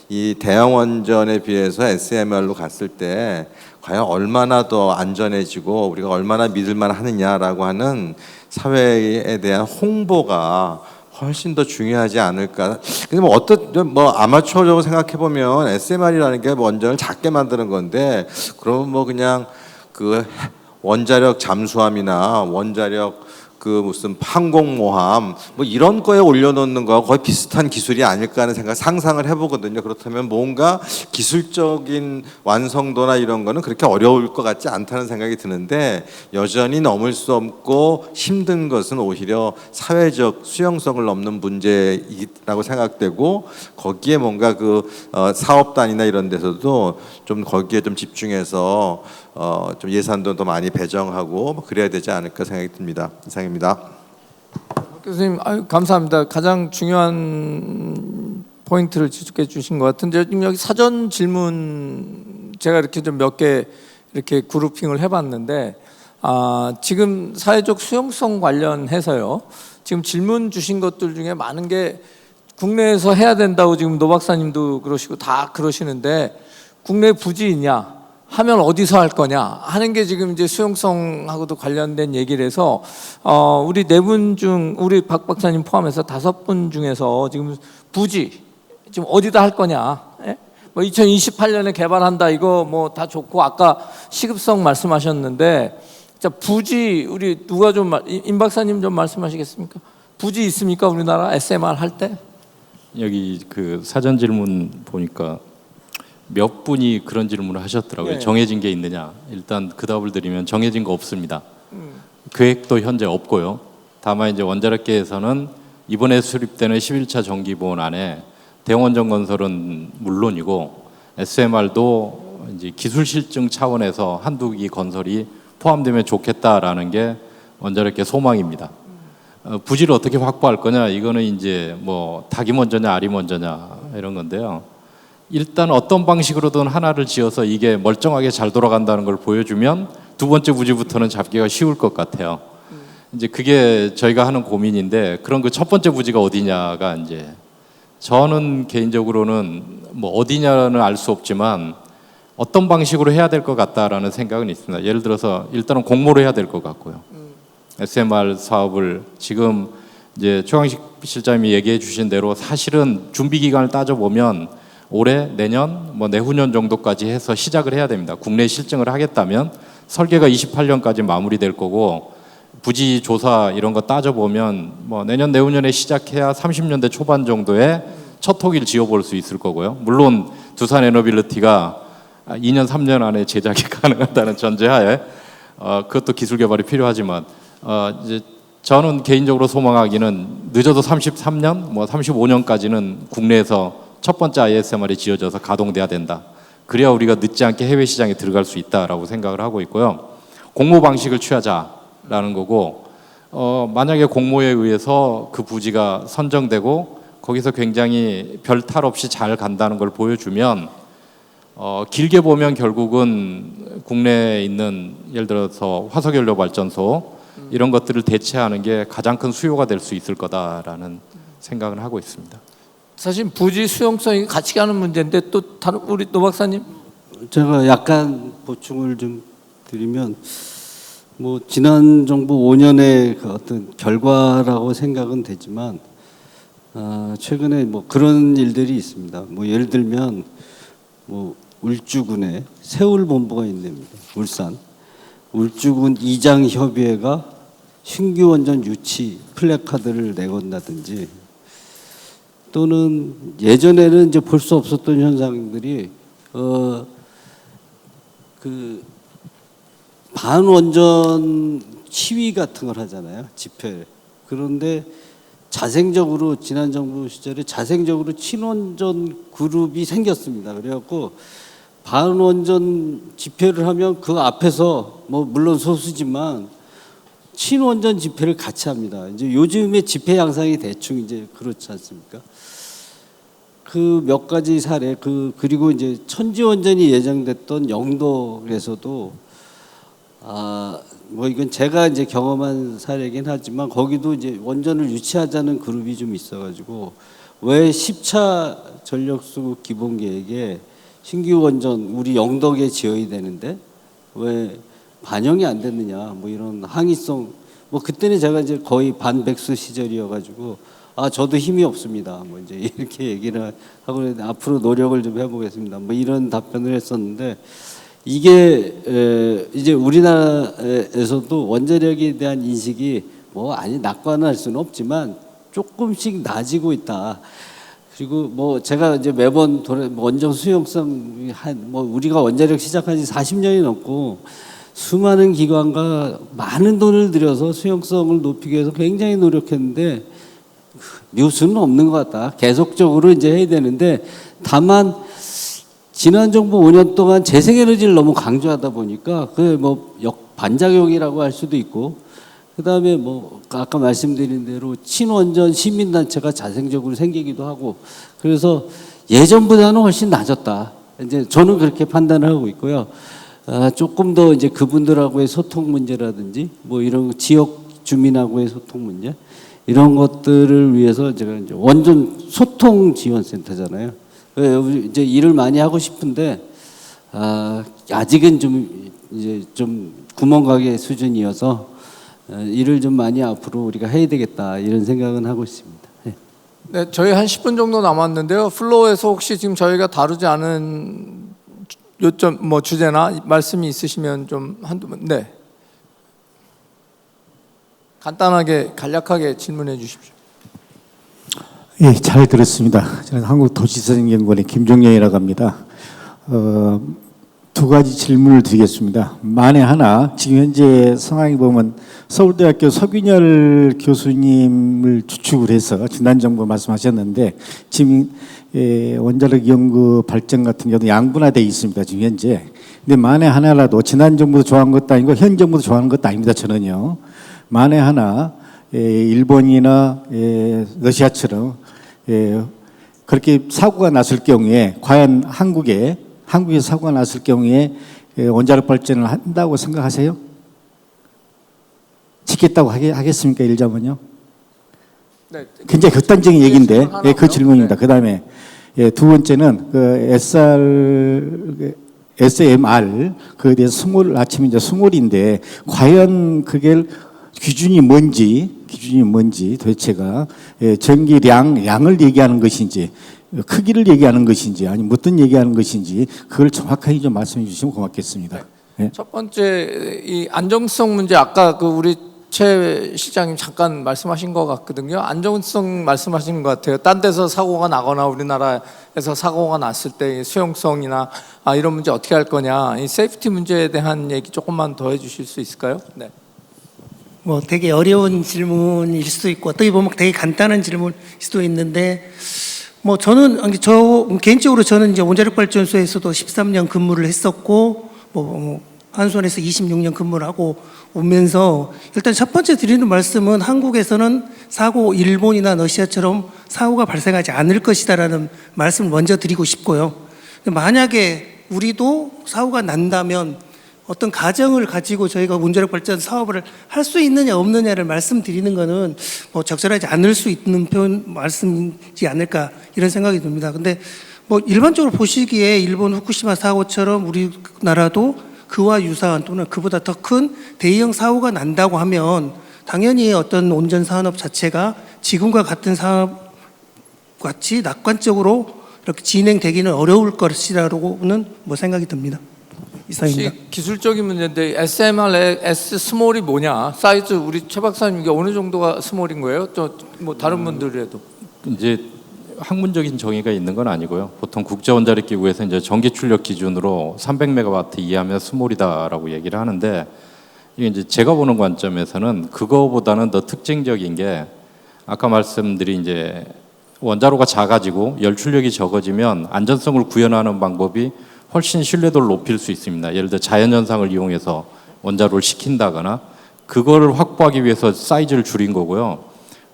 이 대형 원전에 비해서 SMR로 갔을 때 과연 얼마나 더 안전해지고 우리가 얼마나 믿을만 하느냐라고 하는 사회에 대한 홍보가 훨씬 더 중요하지 않을까. 근데 아마추어적으로 생각해 보면 SMR이라는 게 원전을 작게 만드는 건데 그러면 그냥 그 원자력 잠수함이나 원자력 그 무슨 항공모함 이런 거에 올려놓는 거와 거의 비슷한 기술이 아닐까 하는 상상을 해보거든요. 그렇다면 뭔가 기술적인 완성도나 이런 거는 그렇게 어려울 것 같지 않다는 생각이 드는데 여전히 넘을 수 없고 힘든 것은 오히려 사회적 수용성을 넘는 문제라고 생각되고 거기에 뭔가 그 사업단이나 이런 데서도 좀 거기에 좀 집중해서 좀 예산도 더 많이 배정하고 그래야 되지 않을까 생각이 듭니다. 이상입니다. 교수님, 감사합니다. 가장 중요한 포인트를 지적해 주신 것 같은데 지금 여기 사전 질문 제가 이렇게 좀 몇 개 이렇게 그룹핑을 해봤는데 지금 사회적 수용성 관련해서요. 지금 질문 주신 것들 중에 많은 게 국내에서 해야 된다고 지금 노 박사님도 그러시고 다 그러시는데 국내 부지 있냐? 하면 어디서 할 거냐 하는 게 지금 이제 수용성하고도 관련된 얘기를 해서 우리 네 분 중 우리 박 박사님 포함해서 5분 중에서 지금 부지 지금 어디다 할 거냐? 예? 2028년에 개발한다 이거 다 좋고 아까 시급성 말씀하셨는데 자 부지 우리 누가 좀 임 박사님 좀 말씀하시겠습니까? 부지 있습니까 우리나라 SMR 할 때? 여기 그 사전 질문 보니까 몇 분이 그런 질문을 하셨더라고요. 네. 정해진 게 있느냐? 일단 그 답을 드리면 정해진 거 없습니다. 계획도 현재 없고요. 다만 이제 원자력계에서는 이번에 수립되는 11차 정기보원 안에 대형원전 건설은 물론이고 SMR도 이제 기술 실증 차원에서 한두 기 건설이 포함되면 좋겠다라는 게 원자력계 소망입니다. 부지를 어떻게 확보할 거냐? 이거는 이제 닭이 먼저냐 알이 먼저냐 이런 건데요. 일단 어떤 방식으로든 하나를 지어서 이게 멀쩡하게 잘 돌아간다는 걸 보여주면 두 번째 부지부터는 잡기가 쉬울 것 같아요. 이제 그게 저희가 하는 고민인데 그런 그 첫 번째 부지가 어디냐가 이제 저는 개인적으로는 어디냐는 알 수 없지만 어떤 방식으로 해야 될 것 같다라는 생각은 있습니다. 예를 들어서 일단은 공모로 해야 될 것 같고요. SMR 사업을 지금 이제 최광식 실장님이 얘기해 주신 대로 사실은 준비 기간을 따져보면 올해, 내년, 뭐 내후년 정도까지 해서 시작을 해야 됩니다. 국내 실증을 하겠다면 설계가 28년까지 마무리될 거고 부지 조사 이런 거 따져보면 뭐 내년, 내후년에 시작해야 30년대 초반 정도에 첫 토기를 지어볼 수 있을 거고요. 물론 두산 에너빌리티가 2년, 3년 안에 제작이 가능하다는 전제하에 그것도 기술 개발이 필요하지만 이제 저는 개인적으로 소망하기는 늦어도 33년, 뭐 35년까지는 국내에서 첫 번째 ISMR이 지어져서 가동돼야 된다. 그래야 우리가 늦지 않게 해외 시장에 들어갈 수 있다라고 생각을 하고 있고요. 공모 방식을 취하자라는 거고 만약에 공모에 의해서 그 부지가 선정되고 거기서 굉장히 별 탈 없이 잘 간다는 걸 보여주면 길게 보면 결국은 국내에 있는 예를 들어서 화석연료 발전소 이런 것들을 대체하는 게 가장 큰 수요가 될 수 있을 거다라는 생각을 하고 있습니다. 사실 부지 수용성이 같이 가는 문제인데 또 다른 우리 노 박사님. 제가 약간 보충을 좀 드리면 뭐 지난 정부 5년의 그 어떤 결과라고 생각은 되지만 최근에 뭐 그런 일들이 있습니다. 뭐 예를 들면 뭐 울주군에 세울본부가 있답니다. 울산. 울주군 이장협의회가 신규 원전 유치 플래카드를 내건다든지 또는 예전에는 이제 볼 수 없었던 현상들이 그 반원전 시위 같은 걸 하잖아요. 집회. 그런데 자생적으로 지난 정부 시절에 자생적으로 친원전 그룹이 생겼습니다. 그래갖고 반원전 집회를 하면 그 앞에서 뭐 물론 소수지만 친원전 집회를 같이 합니다. 이제 요즘의 집회 양상이 대충 이제 그렇지 않습니까? 그 몇 가지 사례 그리고 이제 천지원전이 예정됐던 영덕에서도 뭐 이건 제가 이제 경험한 사례이긴 하지만 거기도 이제 원전을 유치하자는 그룹이 좀 있어가지고 왜 10차 전력수급 기본계획에 신규 원전 우리 영덕에 지어야 되는데 왜 반영이 안 됐느냐 뭐 이런 항의성 뭐 그때는 제가 이제 거의 반백수 시절이어가지고 저도 힘이 없습니다 뭐 이제 이렇게 얘기를 하고 앞으로 노력을 좀 해보겠습니다 뭐 이런 답변을 했었는데 이게 이제 우리나라에서도 원자력에 대한 인식이 뭐 아니 낙관할 수는 없지만 조금씩 나아지고 있다. 그리고 뭐 제가 이제 매번 원전 수용성 뭐 우리가 원자력 시작한 지 40년이 넘고 수많은 기관과 많은 돈을 들여서 수용성을 높이기 위해서 굉장히 노력했는데 묘수는 없는 것 같다. 계속적으로 이제 해야 되는데 다만 지난 정부 5년 동안 재생에너지를 너무 강조하다 보니까 그 뭐 반작용이라고 할 수도 있고 그다음에 뭐 아까 말씀드린 대로 친원전 시민단체가 자생적으로 생기기도 하고 그래서 예전보다는 훨씬 낮았다. 이제 저는 그렇게 판단을 하고 있고요. 조금 더 이제 그분들하고의 소통 문제라든지 뭐 이런 지역 주민하고의 소통 문제 이런 것들을 위해서 제가 이제 원전 소통 지원센터잖아요. 이제 일을 많이 하고 싶은데 아직은 좀 이제 좀 구멍가게 수준이어서 일을 좀 많이 앞으로 우리가 해야 되겠다 이런 생각은 하고 있습니다. 네, 저희 한 10분 정도 남았는데요. 플로어에서 혹시 지금 저희가 다루지 않은 요점 뭐 주제나 말씀이 있으시면 좀 한두 번. 네. 간단하게 간략하게 질문해 주십시오. 예, 잘 들었습니다. 저는 한국도시재생연구원의 김종영이라고 합니다. 두 가지 질문을 드리겠습니다. 만에 하나 지금 현재 상황이 보면 서울대학교 서균열 교수님을 주축을 해서 지난 정부 말씀하셨는데 지금 원자력 연구 발전 같은 경우도 양분화되어 있습니다. 지금 현재. 근데 만에 하나라도 지난 정부도 좋아한 것도 아니고 현 정부도 좋아하는 것도 아닙니다. 저는요. 만에 하나 일본이나 러시아처럼 그렇게 사고가 났을 경우에 과연 한국에 사고가 났을 경우에 원자력 발전을 한다고 생각하세요? 지켰다고 하겠습니까? 일자면요. 네, 굉장히 극단적인 얘기인데 그 질문입니다. 그 다음에 두 번째는 그 SMR 그에 대해서 스몰 아침 이제 스몰인데 과연 그게 기준이 뭔지 도대체가 양을 얘기하는 것인지 크기를 얘기하는 것인지 아니면 어떤 얘기하는 것인지 그걸 정확하게 좀 말씀해 주시면 고맙겠습니다. 네. 첫 번째 이 안정성 문제 아까 그 우리 최 실장님 잠깐 말씀하신 것 같거든요. 안정성 말씀하신 것 같아요. 딴 데서 사고가 나거나 우리나라에서 사고가 났을 때 수용성이나 이런 문제 어떻게 할 거냐, 이 세이프티 문제에 대한 얘기 조금만 더 해주실 수 있을까요? 네. 뭐 되게 어려운 질문일 수도 있고 어떻게 보면 되게 간단한 질문일 수도 있는데 뭐 저 개인적으로 저는 이제 원자력 발전소에서도 13년 근무를 했었고 뭐 한수원에서 26년 근무를 하고 오면서 일단 첫 번째 드리는 말씀은 한국에서는 사고 일본이나 러시아처럼 사고가 발생하지 않을 것이다라는 말씀을 먼저 드리고 싶고요. 만약에 우리도 사고가 난다면 어떤 가정을 가지고 저희가 원자력 발전 사업을 할 수 있느냐 없느냐를 말씀드리는 것은 뭐 적절하지 않을 수 있는 말씀이지 않을까 이런 생각이 듭니다. 근데 뭐 일반적으로 보시기에 일본 후쿠시마 사고처럼 우리나라도 그와 유사한 또는 그보다 더 큰 대형 사고가 난다고 하면 당연히 어떤 온전 산업 자체가 지금과 같은 사업 같이 낙관적으로 이렇게 진행되기는 어려울 것이라고는 뭐 생각이 듭니다. 이상입니다. 혹시 기술적인 문제인데 SMR S 스몰이 뭐냐? 사이즈 우리 최 박사님 이게 어느 정도가 스몰인 거예요? 또 뭐 다른 분들이라도 이제 학문적인 정의가 있는 건 아니고요. 보통 국제원자력기구에서 이제 전기 출력 기준으로 300메가와트 이하면 스몰이다라고 얘기를 하는데 이게 이제 제가 보는 관점에서는 그거보다는 더 특징적인 게 아까 말씀드린 이제 원자로가 작아지고 열 출력이 적어지면 안전성을 구현하는 방법이 훨씬 신뢰도를 높일 수 있습니다. 예를 들어 자연현상을 이용해서 원자로를 식힌다거나 그거를 확보하기 위해서 사이즈를 줄인 거고요.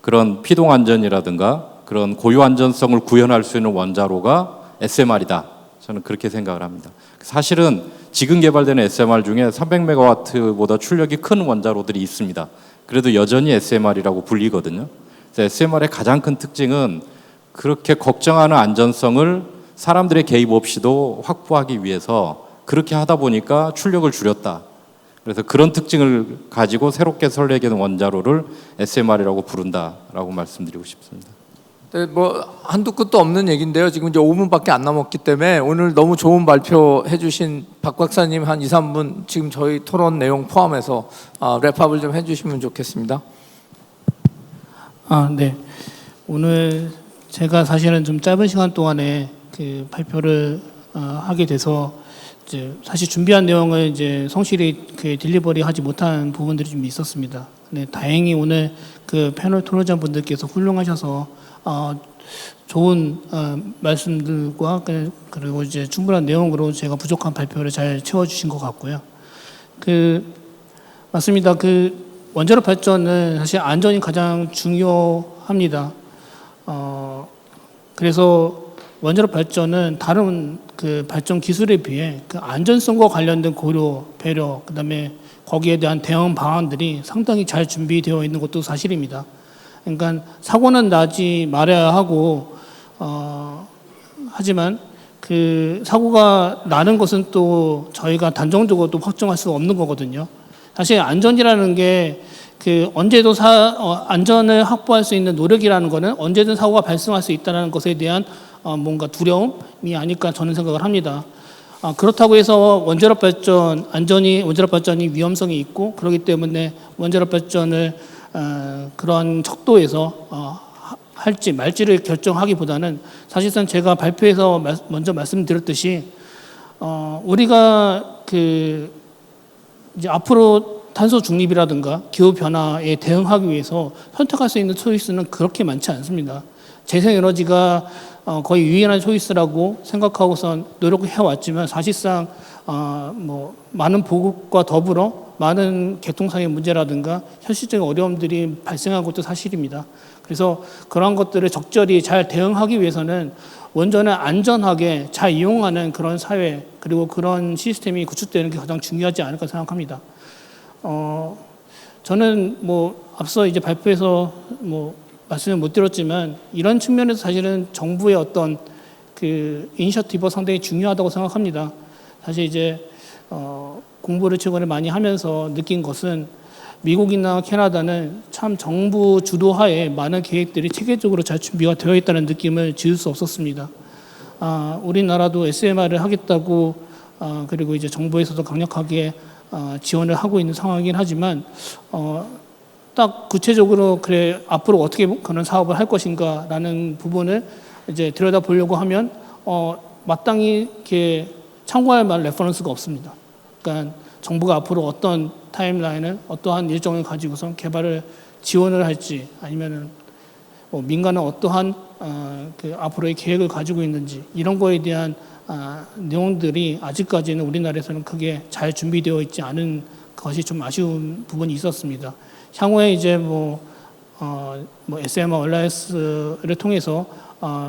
그런 피동안전이라든가 그런 고유 안전성을 구현할 수 있는 원자로가 SMR이다. 저는 그렇게 생각을 합니다. 사실은 지금 개발되는 SMR 중에 300메가와트보다 출력이 큰 원자로들이 있습니다. 그래도 여전히 SMR이라고 불리거든요. SMR의 가장 큰 특징은 그렇게 걱정하는 안전성을 사람들의 개입 없이도 확보하기 위해서 그렇게 하다 보니까 출력을 줄였다. 그래서 그런 특징을 가지고 새롭게 설계된 원자로를 SMR이라고 부른다라고 말씀드리고 싶습니다. 네, 뭐 한두 끝도 없는 얘기인데요. 지금 이제 5분밖에 안 남았기 때문에 오늘 너무 좋은 발표 해주신 박 박사님 한 2, 3분 지금 저희 토론 내용 포함해서 랩업을 좀 해주시면 좋겠습니다. 네. 오늘 제가 사실은 좀 짧은 시간 동안에 그 발표를 하게 돼서 이제 사실 준비한 내용을 이제 성실히 그 딜리버리 하지 못한 부분들이 좀 있었습니다. 네, 다행히 오늘 그 패널 토론자 분들께서 훌륭하셔서 좋은 말씀들과 그리고 이제 충분한 내용으로 제가 부족한 발표를 잘 채워주신 것 같고요. 맞습니다. 원자력 발전은 사실 안전이 가장 중요합니다. 그래서 원자력 발전은 다른 그 발전 기술에 비해 그 안전성과 관련된 고려, 배려, 그다음에 거기에 대한 대응 방안들이 상당히 잘 준비되어 있는 것도 사실입니다. 그러니까 사고는 나지 말아야 하고 하지만 그 사고가 나는 것은 또 저희가 단정적으로 또 확정할 수 없는 거거든요. 사실 안전이라는 게 그 언제도 안전을 확보할 수 있는 노력이라는 거는 언제든 사고가 발생할 수 있다는 것에 대한 뭔가 두려움이 아닐까 저는 생각을 합니다. 그렇다고 해서 원자력 발전이 위험성이 있고 그렇기 때문에 원자력 발전을 그런 척도에서 할지 말지를 결정하기보다는 사실상 제가 발표에서 먼저 말씀드렸듯이 우리가 이제 앞으로 탄소 중립이라든가 기후 변화에 대응하기 위해서 선택할 수 있는 초이스는 그렇게 많지 않습니다. 재생에너지가 거의 유일한 초이스라고 생각하고선 노력을 해왔지만 사실상 뭐 많은 보급과 더불어 많은 개통상의 문제라든가 현실적인 어려움들이 발생한 것도 사실입니다. 그래서 그런 것들을 적절히 잘 대응하기 위해서는 원전을 안전하게 잘 이용하는 그런 사회 그리고 그런 시스템이 구축되는 게 가장 중요하지 않을까 생각합니다. 저는 뭐 앞서 이제 발표에서 뭐 말씀을 못 드렸지만 이런 측면에서 사실은 정부의 어떤 그 이니셔티브가 상당히 중요하다고 생각합니다. 사실 이제 공부를 최근에 많이 하면서 느낀 것은 미국이나 캐나다는 참 정부 주도하에 많은 계획들이 체계적으로 잘 준비가 되어 있다는 느낌을 지울 수 없었습니다. 우리나라도 SMR을 하겠다고 그리고 이제 정부에서도 강력하게 지원을 하고 있는 상황이긴 하지만 딱 구체적으로 그래 앞으로 어떻게 그런 사업을 할 것인가라는 부분을 이제 들여다 보려고 하면 마땅히 이렇게 참고할 만한 레퍼런스가 없습니다. 그러니까 정부가 앞으로 어떤 타임라인을 어떠한 일정을 가지고서 개발을 지원을 할지 아니면은 민간은 어떠한 그 앞으로의 계획을 가지고 있는지 이런 거에 대한 내용들이 아직까지는 우리나라에서는 크게 잘 준비되어 있지 않은 것이 좀 아쉬운 부분이 있었습니다. 향후에 이제 SMR 얼라이언스를 통해서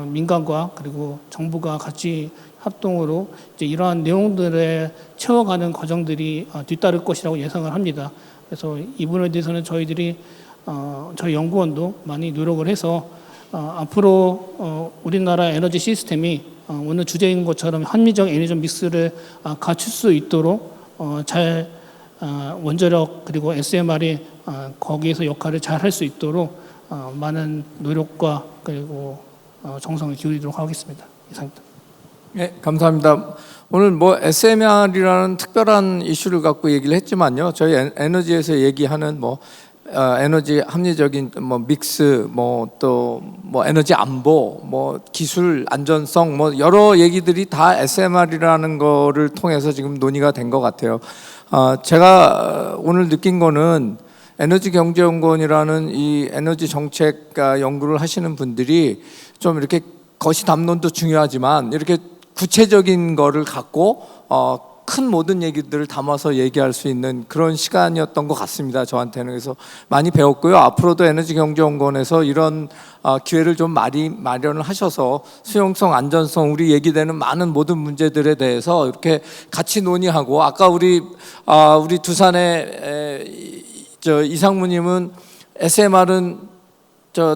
민간과 그리고 정부가 같이 합동으로 이제 이러한 내용들을 채워가는 과정들이 뒤따를 것이라고 예상을 합니다. 그래서 이 부분에 대해서는 저희들이 저희 연구원도 많이 노력을 해서 앞으로 우리나라 에너지 시스템이 오늘 주제인 것처럼 합리적 에너지 믹스를 갖출 수 있도록 잘 원자력 그리고 SMR이 거기에서 역할을 잘 할 수 있도록 많은 노력과 그리고 정성을 기울이도록 하겠습니다. 이상입니다. 네, 감사합니다. 오늘 SMR이라는 특별한 이슈를 갖고 얘기를 했지만요. 저희 에너지에서 얘기하는 에너지 합리적인 믹스, 또 에너지 안보, 기술 안전성, 여러 얘기들이 다 SMR이라는 거를 통해서 지금 논의가 된 것 같아요. 제가 오늘 느낀 거는 에너지경제연구원이라는 이 에너지 정책 연구를 하시는 분들이 좀 이렇게 거시 담론도 중요하지만 이렇게 구체적인 거를 갖고 큰 모든 얘기들을 담아서 얘기할 수 있는 그런 시간이었던 것 같습니다. 저한테는. 그래서 많이 배웠고요. 앞으로도 에너지경제연구원에서 이런 기회를 좀 많이 마련을 하셔서 수용성, 안전성, 우리 얘기되는 많은 모든 문제들에 대해서 이렇게 같이 논의하고, 아까 우리 두산의 이상무님은 SMR은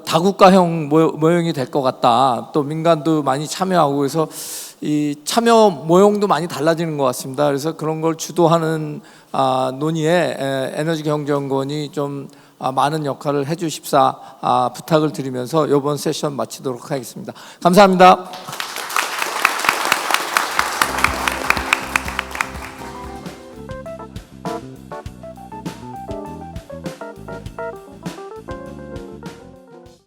다국가형 모형이 될 것 같다. 또 민간도 많이 참여하고, 그래서 이 참여 모형도 많이 달라지는 것 같습니다. 그래서 그런 걸 주도하는 논의에 에너지경제연구원이 좀 많은 역할을 해주십사 부탁을 드리면서 이번 세션 마치도록 하겠습니다. 감사합니다.